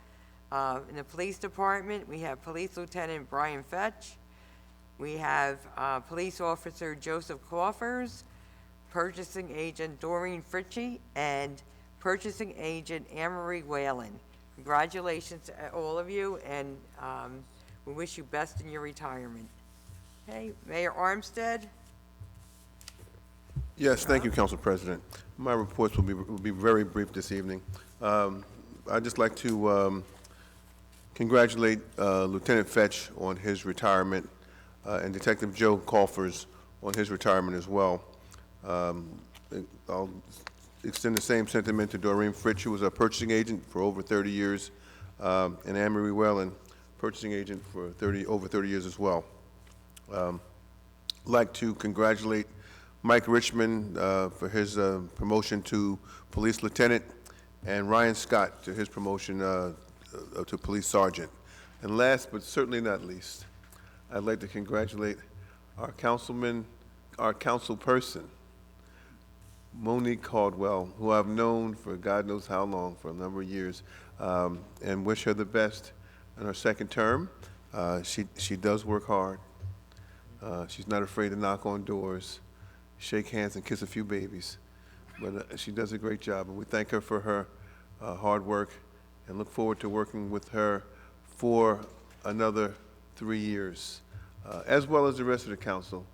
In the police department, we have Police Lieutenant Brian Fetch. We have Police Officer Joseph Coffers, Purchasing Agent Doreen Fritchie, and Purchasing Agent Anne-Marie Whalen. Congratulations to all of you, and we wish you best in your retirement. Okay, Mayor Armstead? Yes, thank you, Council President. My reports will be very brief this evening. I'd just like to congratulate Lieutenant Fetch on his retirement and Detective Joe Coffers on his retirement as well. I'll extend the same sentiment to Doreen Fritch, who was a purchasing agent for over 30 years, and Anne-Marie Whalen, purchasing agent for over 30 years as well. Like to congratulate Mike Richmond for his promotion to police lieutenant, and Ryan Scott to his promotion to police sergeant. And last but certainly not least, I'd like to congratulate our councilperson, Monique Caldwell, who I've known for God knows how long, for a number of years, and wish her the best in her second term. She does work hard. She's not afraid to knock on doors, shake hands, and kiss a few babies. But she does a great job, and we thank her for her hard work and look forward to working with her for another 3 years, as well as the rest of the council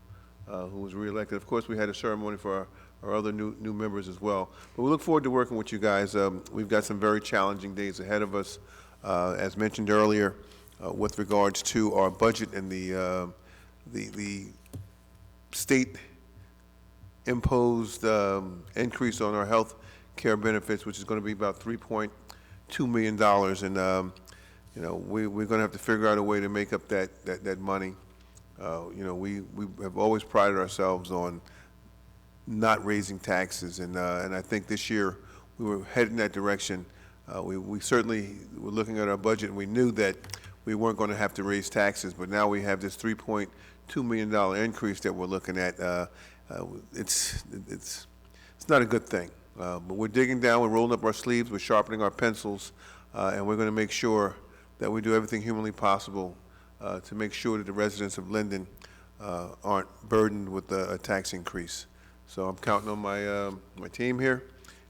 who was reelected. Of course, we had a ceremony for our other new members as well. But we look forward to working with you guys. We've got some very challenging days ahead of us, as mentioned earlier, with regards to our budget and the state imposed increase on our health care benefits, which is going to be about $3.2 million. And we're going to have to figure out a way to make up that money. We have always prided ourselves on not raising taxes, and I think this year we were headed in that direction. We certainly were looking at our budget, and we knew that we weren't going to have to raise taxes, but now we have this $3.2 million increase that we're looking at. It's not a good thing, but we're digging down, we're rolling up our sleeves, we're sharpening our pencils, and we're going to make sure that we do everything humanly possible to make sure that the residents of Linden aren't burdened with a tax increase. So I'm counting on my team here.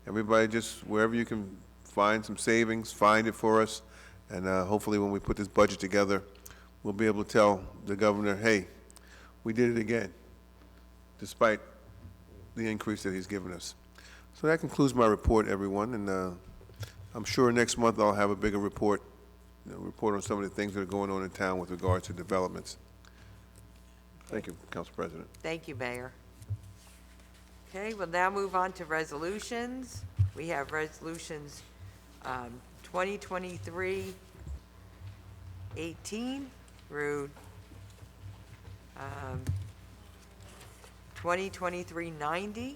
Everybody, just wherever you can find some savings, find it for us, and hopefully when we put this budget together, we'll be able to tell the governor, hey, we did it again, despite the increase that he's given us. So that concludes my report, everyone, and I'm sure next month I'll have a bigger report report on some of the things that are going on in town with regards to developments. Thank you, Council President. Thank you, Mayor. Okay, we'll now move on to resolutions. We have resolutions 2023-18 through 2023-90.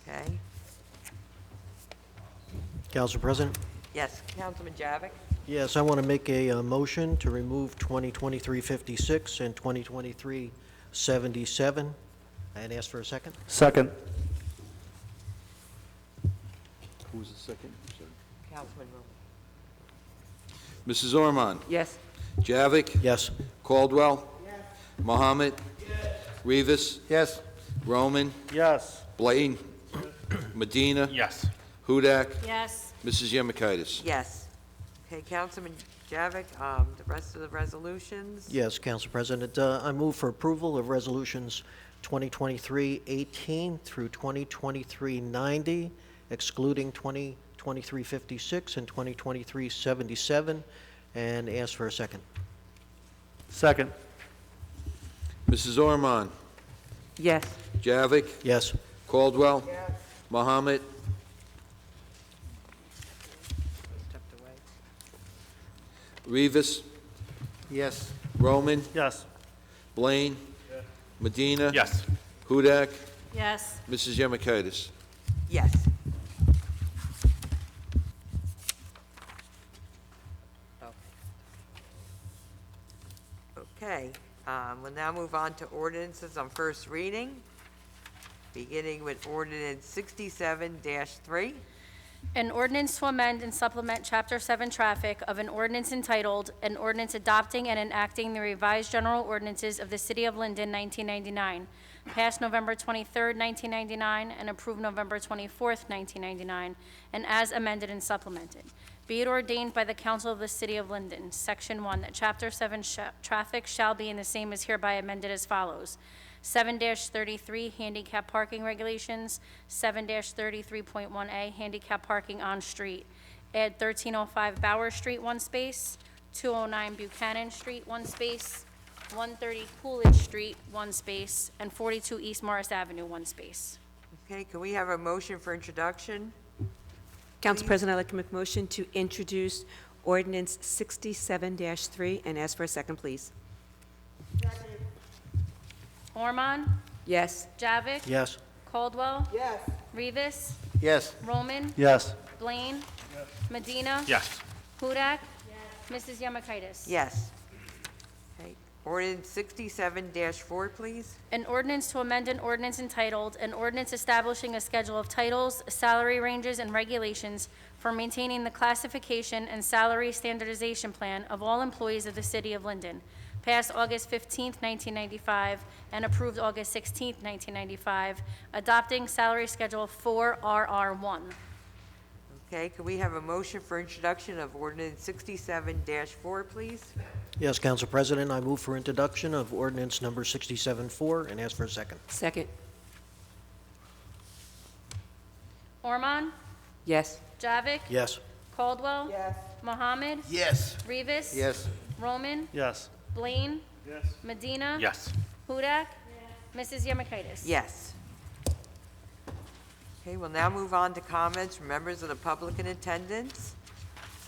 Okay, Council President? yes, Councilman Javik? Yes, I want to make a motion to remove 2023-56 and 2023-77, and ask for a second. Second. Who was the second? Councilman Rowland. Mrs. Ormond? Yes. Javik? Yes. Caldwell? Mohammed? Rivas? Yes. Roman? Yes. Blaine? Medina? Yes. Hudak? Yes. Mrs. Yemakaitis? Yes. Okay, Councilman Javik, the rest of the resolutions? Yes, Council President. I move for approval of resolutions 2023-18 through 2023-90, excluding 2023-56 and 2023-77, and ask for a second. Second. Mrs. Ormond? Yes. Javik? Yes. Caldwell? Mohammed? Stepped away. Rivas? Yes. Roman? Yes. Blaine? Medina? Yes. Hudak? Yes. Mrs. Yemakaitis? Yes. Okay, we'll now move on to ordinances on first reading, beginning with ordinance 67-3. An ordinance to amend and supplement Chapter 7 Traffic of an ordinance entitled, "An Ordinance Adopting and Enacting the Revised General Ordinances of the City of Linden, 1999," passed November 23, 1999, and approved November 24, 1999, and as amended and supplemented. Be it ordained by the Council of the City of Linden, Section 1, that Chapter 7 traffic shall be, and the same is hereby amended as follows: 7-33 handicap parking regulations, 7-33.1A handicap parking on street. Add 1305 Bauer Street, 1 space, 209 Buchanan Street, 1 space, 130 Coolidge Street, 1 space, and 42 East Morris Avenue, 1 space. Okay, can we have a motion for introduction? Council Please. President, I'd like to make a motion to introduce ordinance 67-3 and ask for a second, please. Ormond? Yes. Javik? Yes. Caldwell? Yes. Rivas? Yes. Roman? Yes. Blaine? Medina? Yes. Hudak? Mrs. Yemakaitis? Yes. Okay, ordinance 67-4, please. An ordinance to amend an ordinance entitled, "An Ordinance Establishing a Schedule of Titles, Salary Ranges, and Regulations for Maintaining the Classification and Salary Standardization Plan of All Employees of the City of Linden," passed August 15, 1995, and approved August 16, 1995, adopting Salary Schedule 4RR1. Okay, can we have a motion for introduction of ordinance 67-4, please? Yes, Council President. I move for introduction of ordinance number 67-4 and ask for a second. Second. Ormond? Yes. Javik? Yes. Caldwell? Yes. Mohammed? Yes. Rivas? Yes. Roman? Yes. Blaine? Yes. Medina? Yes. Hudak? Mrs. Yemakaitis? Yes. Okay, we'll now move on to comments from members of the public in attendance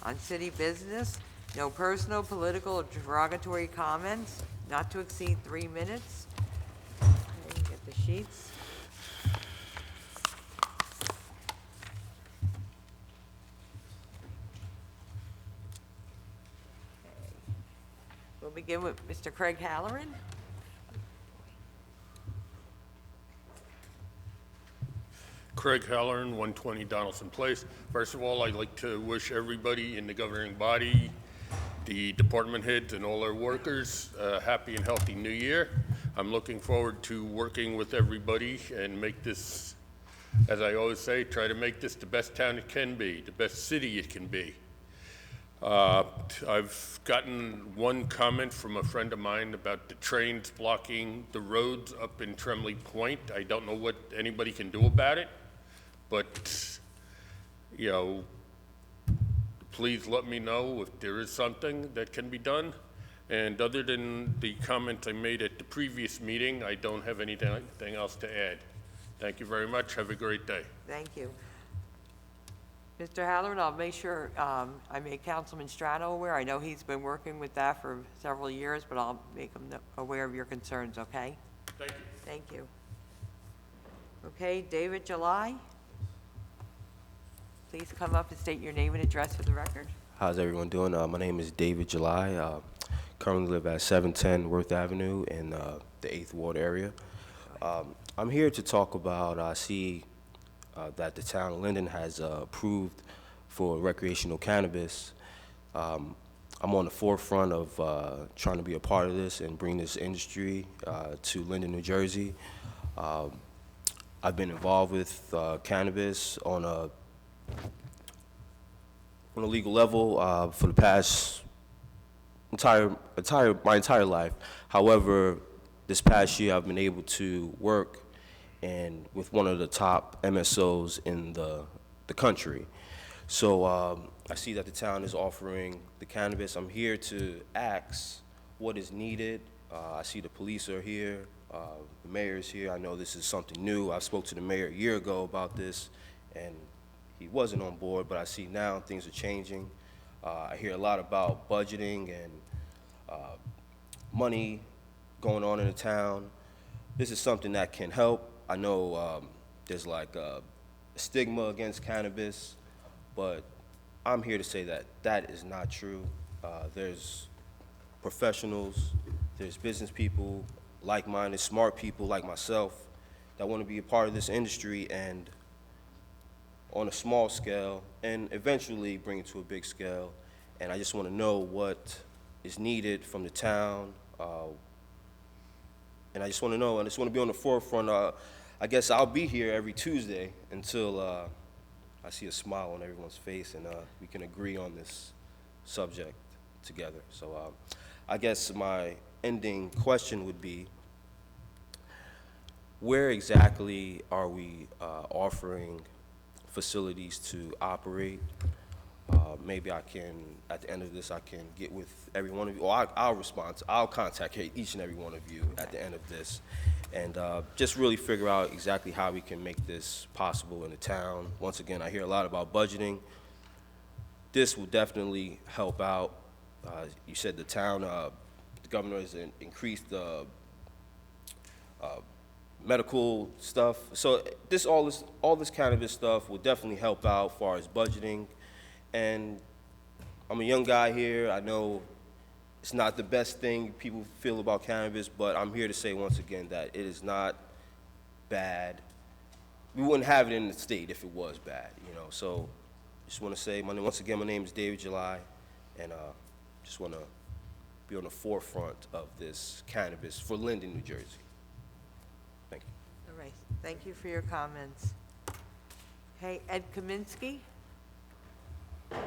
on city business. No personal, political, or derogatory comments, not to exceed 3 minutes. Okay, get the sheets. We'll begin with Mr. Craig Halloran. Craig Halloran, 120 Donaldson Place. First of all, I'd like to wish everybody in the governing body, the department heads and all their workers, a happy and healthy new year. I'm looking forward to working with everybody and make this, as I always say, try to make this the best town it can be, the best city it can be. I've gotten one comment from a friend of mine about the trains blocking the roads up in Tremley Point. I don't know what anybody can do about it, but, you know, please let me know if there is something that can be done. And other than the comment I made at the previous meeting, I don't have anything else to add. Thank you very much. Have a great day. Thank you. Mr. Halloran, I'll make sure, I made Councilman Strano aware. I know he's been working with that for several years, but I'll make him aware of your concerns, okay? Thank you. Thank you. Okay, David July? Please come up and state your name and address for the record. How's everyone doing? My name is David July. Currently live at 710 Worth Avenue in the 8th Ward area. I'm here to talk about, I see that the town of Linden has approved for recreational cannabis. I'm on the forefront of trying to be a part of this and bring this industry to Linden, New Jersey. I've been involved with cannabis on a legal level for the past my entire life. However, this past year I've been able to work and with one of the top MSOs in the country. So I see that the town is offering the cannabis. I'm here to ask what is needed. I see the police are here, the mayor's here. I know this is something new. I spoke to the mayor a year ago about this, and he wasn't on board, but I see now things are changing. I hear a lot about budgeting and money going on in the town. This is something that can help. I know there's like a stigma against cannabis, but I'm here to say that that is not true. There's professionals, there's business people, like-minded, smart people like myself that want to be a part of this industry and on a small scale and eventually bring it to a big scale. And I just want to know what is needed from the town. And I just want to know, and I just want to be on the forefront. I guess I'll be here every Tuesday until I see a smile on everyone's face and we can agree on this subject together. So I guess my ending question would be, where exactly are we offering facilities to operate? Maybe I can, at the end of this, I can get with every one of you, or I'll respond, I'll contact each and every one of you at the end of this, and just really figure out exactly how we can make this possible in the town. Once again, I hear a lot about budgeting. This will definitely help out. You said the town, the governor has increased the medical stuff. So all this cannabis stuff will definitely help out as far as budgeting. And I'm a young guy here. I know it's not the best thing people feel about cannabis, but I'm here to say once again that it is not bad. We wouldn't have it in the state if it was bad, you know. So just want to say, once again, my name is David July, and just want to be on the forefront of this cannabis for Linden, New Jersey. Thank you. All right, thank you for your comments. Okay, Ed Kaminsky? Okay,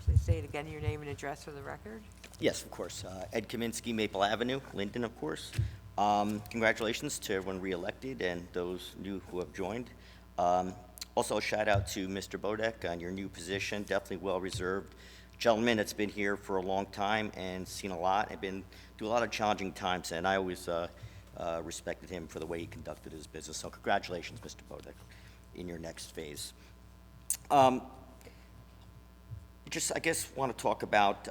please state again your name and address for the record. Yes, of course. Ed Kaminsky, Maple Avenue, Linden, of course. Congratulations to everyone re-elected and those new who have joined. Also, a shout out to Mr. Bodek on your new position, definitely well-reserved. Gentleman that's been here for a long time and seen a lot, and been through a lot of challenging times, and I always respected him for the way he conducted his business. So congratulations, Mr. Bodek, in your next phase. Just, I guess, want to talk about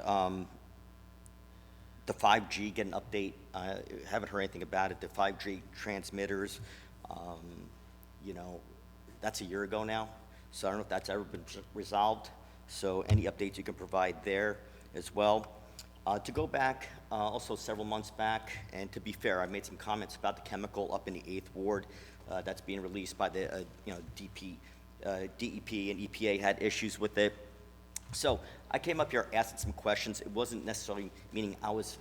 the 5G, get an update. Haven't heard anything about it. The 5G transmitters, you know, that's a year ago now, so I don't know if that's ever been resolved. So any updates you can provide there as well. To go back, also several months back, and to be fair, I made some comments about the chemical up in the 8th Ward that's being released by the DEP and EPA had issues with it. So I came up here asking some questions. It wasn't necessarily meaning I was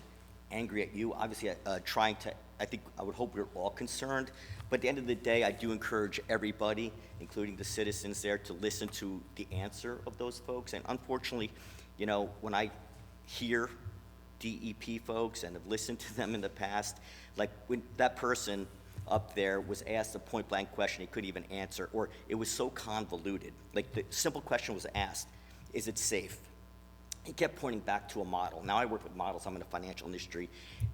angry at you. Obviously, trying to, I think, I would hope we're all concerned. But at the end of the day, I do encourage everybody, including the citizens there, to listen to the answer of those folks. And unfortunately, you know, when I hear DEP folks and have listened to them in the past, like when that person up there was asked a point-blank question he couldn't even answer, or it was so convoluted. Like, the simple question was asked, is it safe? He kept pointing back to a model. Now, I work with models, I'm in the financial industry,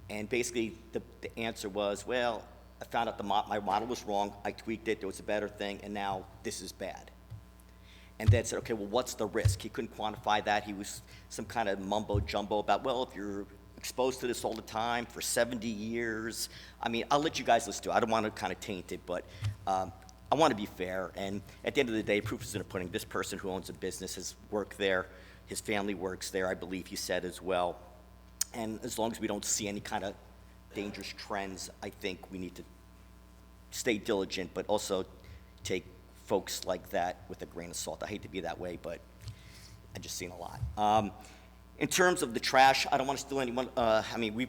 and basically the answer was, well, I found out my model was wrong, I tweaked it, there was a better thing, and now this is bad. And then said, okay, well, what's the risk? He couldn't quantify that. He was some kind of mumbo-jumbo about, well, if you're exposed to this all the time for 70 years, I mean, I'll let you guys listen to it. I don't want to kind of taint it, but I want to be fair. And at the end of the day, proof is in the pudding. This person who owns a business has worked there. His family works there, I believe he said as well. And as long as we don't see any kind of dangerous trends, I think we need to stay diligent, but also take folks like that with a grain of salt. I hate to be that way, but I've just seen a lot. In terms of the trash, I don't want to steal anyone. I mean, we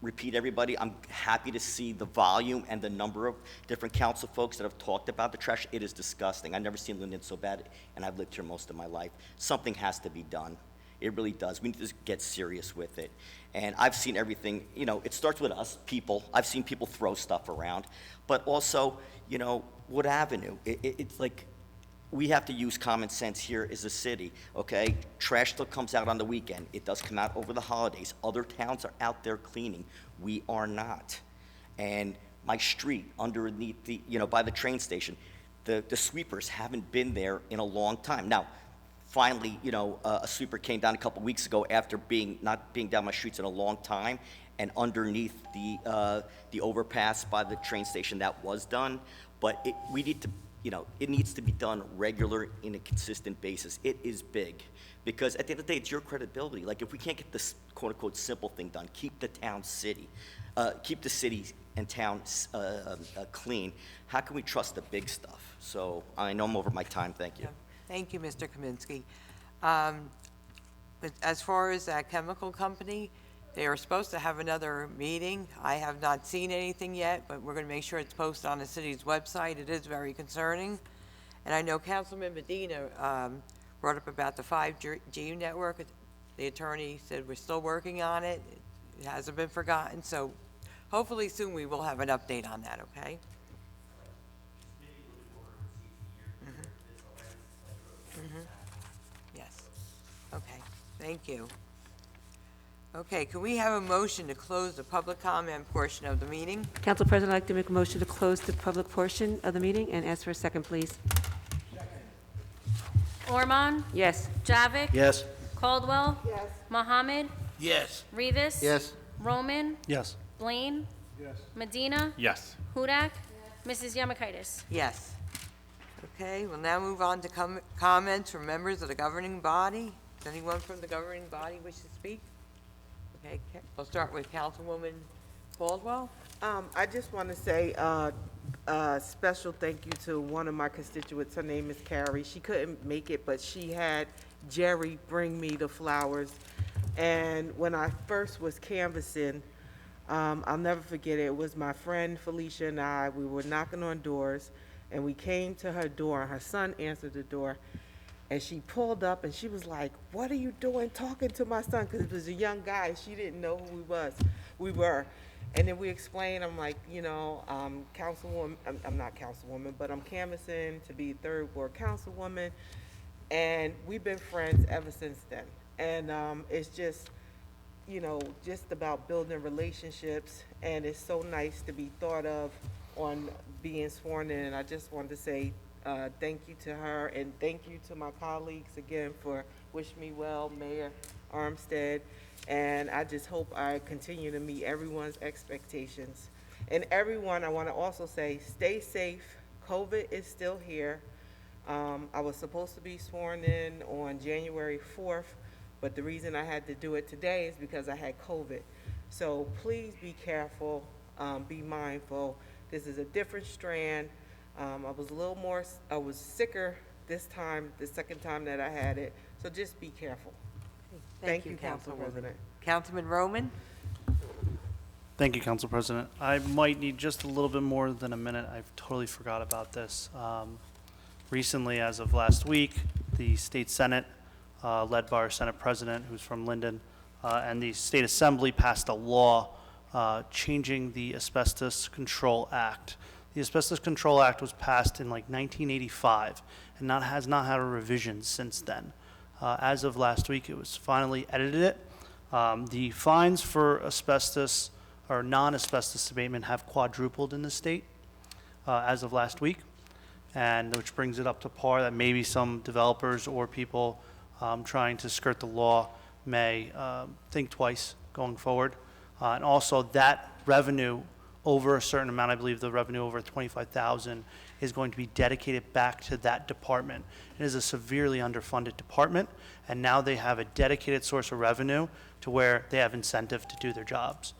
repeat everybody. I'm happy to see the volume and the number of different council folks that have talked about the trash. It is disgusting. I've never seen Linden so bad, and I've lived here most of my life. Something has to be done. It really does. We need to get serious with it. And I've seen everything, you know, it starts with us, people. I've seen people throw stuff around. But also, you know, Wood Avenue, it's like, we have to use common sense here as a city, okay? Trash still comes out on the weekend. It does come out over the holidays. Other towns are out there cleaning. We are not. And my street underneath the, you know, by the train station, the sweepers haven't been there in a long time. Now, finally, you know, a sweeper came down a couple weeks ago after not being down my streets in a long time, and underneath the overpass by the train station, that was done. But we need to, you know, it needs to be done regular in a consistent basis. It is big, because at the end of the day, it's your credibility. Like, if we can't get this quote-unquote simple thing done, keep the town keep the city and town clean, how can we trust the big stuff? So I know I'm over my time. Thank you. Yeah. Thank you, Mr. Kaminsky. But as far as that chemical company, they are supposed to have another meeting. I have not seen anything yet, but we're going to make sure it's posted on the city's website. It is very concerning. And I know Councilman Medina brought up about the 5G network. The attorney said we're still working on it. It hasn't been forgotten. So hopefully soon we will have an update on that, okay? Yes. Okay. Thank you. Okay, can we have a motion to close the public comment portion of the meeting? Council President, I'd like to make a motion to close the public portion of the meeting and ask for a second, please. Ormond? Yes. Javik? Yes. Caldwell? Yes. Mohammed? Yes. Rivas? Yes. Roman? Yes. Blaine? Yes. Medina? Yes. Hudak? Mrs. Yamakaitis? Yes. Okay, we'll now move on to comments from members of the governing body. Does anyone from the governing body wish to speak? Okay, we'll start with Councilwoman Caldwell. I just want to say a special thank you to one of my constituents. Her name is Carrie. She couldn't make it, but she had Jerry bring me the flowers. And when I first was canvassing, I'll never forget it. It was my friend Felicia and I. We were knocking on doors, and we came to her door. Her son answered the door. And she pulled up and she was like, "What are you doing talking to my son?" Because it was a young guy. She didn't know who we were. And then we explained, I'm like, you know, councilwoman, I'm not councilwoman, but I'm canvassing to be third ward councilwoman. And we've been friends ever since then. And it's just, you know, just about building relationships. And it's so nice to be thought of on being sworn in. And I just wanted to say, thank you to her, and thank you to my colleagues again for wishing me well, Mayor Armstead, and I just hope I continue to meet everyone's expectations. And everyone, I want to also say, stay safe. COVID is still here. I was supposed to be sworn in on January 4th, but the reason I had to do it today is because I had COVID. So please be careful, be mindful. This is a different strand. I was sicker this time, the second time that I had it, so just be careful. Thank you, Council President. Councilman Roman? Thank you, Council President. I might need just a little bit more than a minute. I've totally forgot about this. Recently, as of last week, the State Senate, led by our Senate President, who's from Linden, and the State Assembly passed a law changing the Asbestos Control Act. The Asbestos Control Act was passed in like 1985 and has not had a revision since then. As of last week, it was finally edited. The fines for asbestos or non-asbestos abatement have quadrupled in the state as of last week, and which brings it up to par that maybe some developers or people trying to skirt the law may think twice going forward. And also that revenue over a certain amount, I believe the revenue over 25,000 is going to be dedicated back to that department. It is a severely underfunded department, and now they have a dedicated source of revenue to where they have incentive to do their jobs.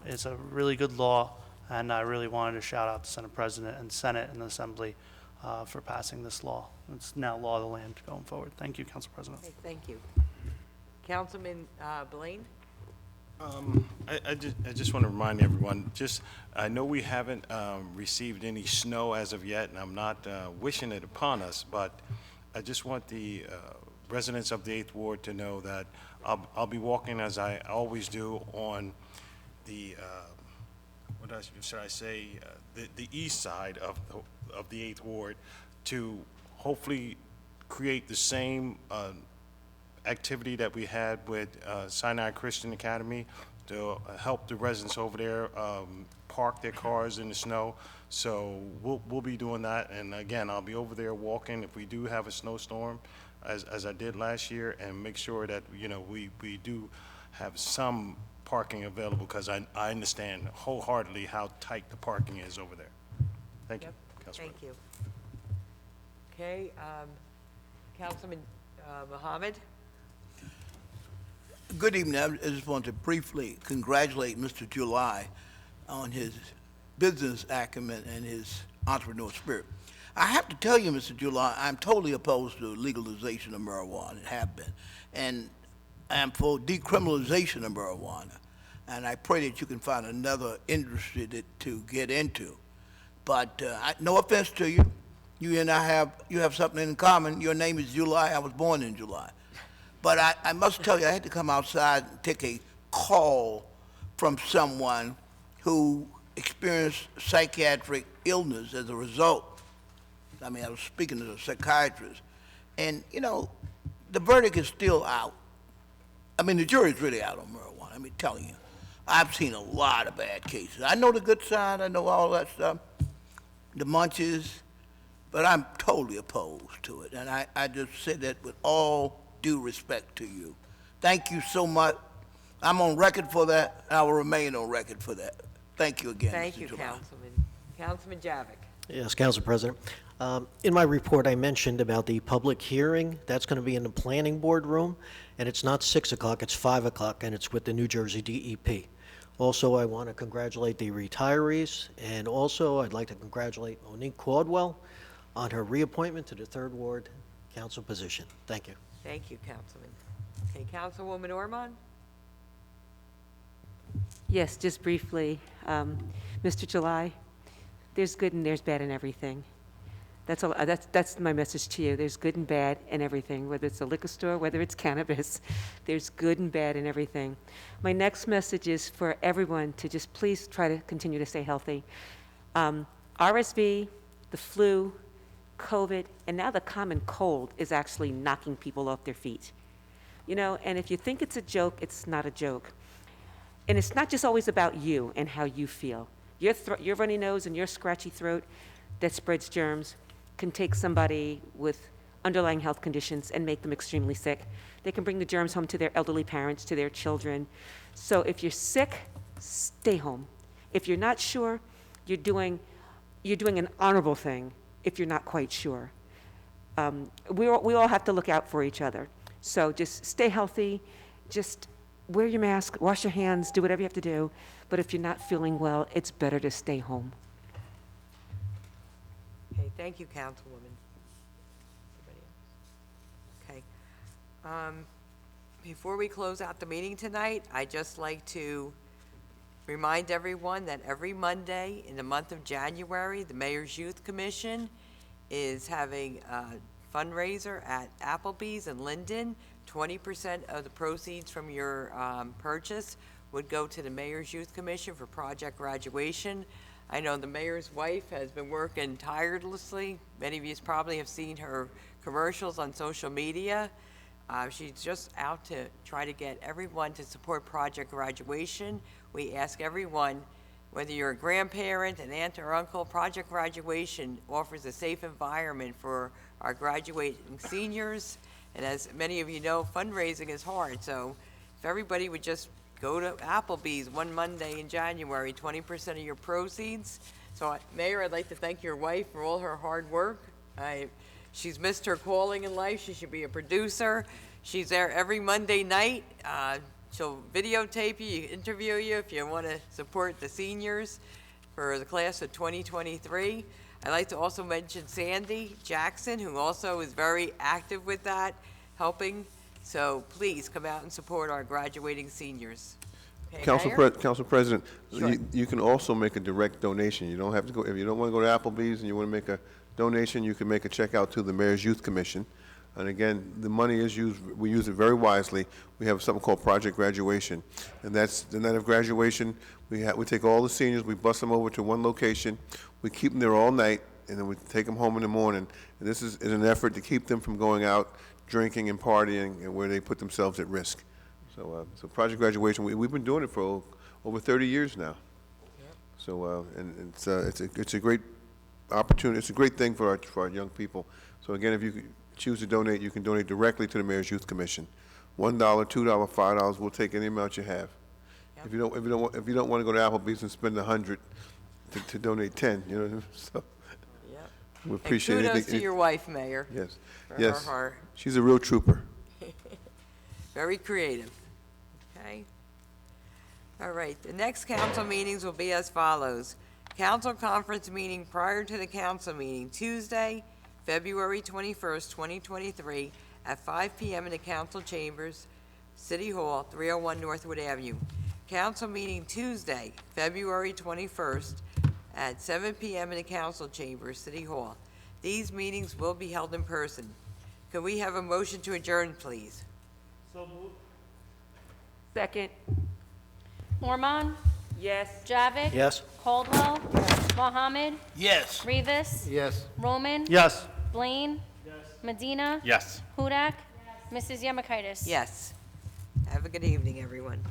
It's a really good law, and I really wanted to shout out the Senate President and Senate and the Assembly for passing this law. It's now law of the land going forward. Thank you, Council President. Okay, thank you. Councilman Blaine? I just want to remind everyone, I know we haven't received any snow as of yet, and I'm not wishing it upon us, but I just want the residents of the 8th Ward to know that I'll be walking, as I always do, on the, should I say, the east side of the 8th Ward to hopefully create the same activity that we had with Sinai Christian Academy to help the residents over there park their cars in the snow. So we'll be doing that, and again, I'll be over there walking if we do have a snowstorm, as I did last year, and make sure that we do have some parking available, because I understand wholeheartedly how tight the parking is over there. Thank you, Councilman. Thank you. Okay, Councilman Mohammed? Good evening. I just want to briefly congratulate Mr. July on his business acumen and his entrepreneurial spirit. I have to tell you, Mr. July, I'm totally opposed to legalization of marijuana, and have been. And I'm for decriminalization of marijuana. And I pray that you can find another industry to get into. But no offense to you. You and I have something in common. Your name is July. I was born in July. But I must tell you, I had to come outside and take a call from someone who experienced psychiatric illness as a result. I mean, I was speaking to a psychiatrist. And, the verdict is still out. I mean, the jury's really out on marijuana. I mean, telling you. I've seen a lot of bad cases. I know the good side. I know all that stuff, the munches. But I'm totally opposed to it. And I just say that with all due respect to you. Thank you so much. I'm on record for that, and I will remain on record for that. Thank you again, Thank Mr. you, July. Councilman. Councilman Javik? Yes, Council President. In my report, I mentioned about the public hearing. That's going to be in the planning board room, and it's not 6 o'clock, it's 5 o'clock, and it's with the New Jersey DEP. Also, I want to congratulate the retirees, and also I'd like to congratulate Monique Caldwell on her reappointment to the 3rd Ward Council position. Thank you. Thank you, Councilman. Okay, Councilwoman Ormond? Yes, just briefly, Mr. July, there's good and there's bad in everything. That's all. That's my message to you. There's good and bad in everything, whether it's a liquor store, whether it's cannabis. There's good and bad in everything. My next message is for everyone to just please try to continue to stay healthy. RSV, the flu, COVID, and now the common cold is actually knocking people off their feet. And if you think it's a joke, it's not a joke. And it's not just always about you and how you feel. Your runny nose and your scratchy throat that spreads germs can take somebody with underlying health conditions and make them extremely sick. They can bring the germs home to their elderly parents, to their children. So if you're sick, stay home. If you're not sure, you're doing an honorable thing if you're not quite sure. We all have to look out for each other. So just stay healthy, just wear your mask, wash your hands, do whatever you have to do. But if you're not feeling well, it's better to stay home. Okay, thank you, Councilwoman. Anybody else? Okay. Before we close out the meeting tonight, I'd just like to remind everyone that every Monday in the month of January, the Mayor's Youth Commission is having a fundraiser at Applebee's in Linden. 20% of the proceeds from your purchase would go to the Mayor's Youth Commission for Project Graduation. I know the mayor's wife has been working tirelessly. Many of you probably have seen her commercials on social media. She's just out to try to get everyone to support Project Graduation. We ask everyone, whether you're a grandparent, an aunt or uncle, Project Graduation offers a safe environment for our graduating seniors. And as many of you know, fundraising is hard, so if everybody would just go to Applebee's one Monday in January, 20% of your proceeds. So, Mayor, I'd like to thank your wife for all her hard work. She's missed her calling in life. She should be a producer. She's there every Monday night. She'll videotape you, interview you if you want to support the seniors for the class of 2023. I'd like to also mention Sandy Jackson, who also is very active with that, helping. So please come out and support our graduating seniors. Okay, Mayor? Council President, Sure. you can also make a direct donation. You don't have to go, if you don't want to go to Applebee's and you want to make a donation, you can make a check out to the Mayor's Youth Commission. And again, the money is used, we use it very wisely. We have something called Project Graduation. And that's the night of graduation. We take all the seniors, we bus them over to one location. We keep them there all night, and then we take them home in the morning. And this is an effort to keep them from going out drinking and partying and where they put themselves at risk. So, Project Graduation, we've been doing it for over 30 years now. So, and it's a great opportunity. It's a great thing for our young people. So again, if you choose to donate, you can donate directly to the Mayor's Youth Commission. $1, $2, $5. We'll take any amount you have. If you don't want to go to Applebee's and spend $100 to donate 10, you know. So Yep. we appreciate and it. kudos to your wife, Mayor. Yes, for yes. her She's a real trooper. Very creative. Okay. All right. The next council meetings will be as follows. Council conference meeting prior to the council meeting, Tuesday, February 21st, 2023, at 5 p.m. in the council chambers, City Hall, 301 Northwood Avenue. Council meeting Tuesday, February 21st, at 7 p.m. in the council chambers, City Hall. These meetings will be held in person. Can we have a motion to adjourn, please? So moved. Second. Mormon, Yes. Javik. Yes? Caldwell. Mohammed, Yes. Rivas, Yes. Roman, Yes. Blaine, Medina, Yes. Hudak, Mrs. Yemakaitis. Yes. Have a good evening, everyone.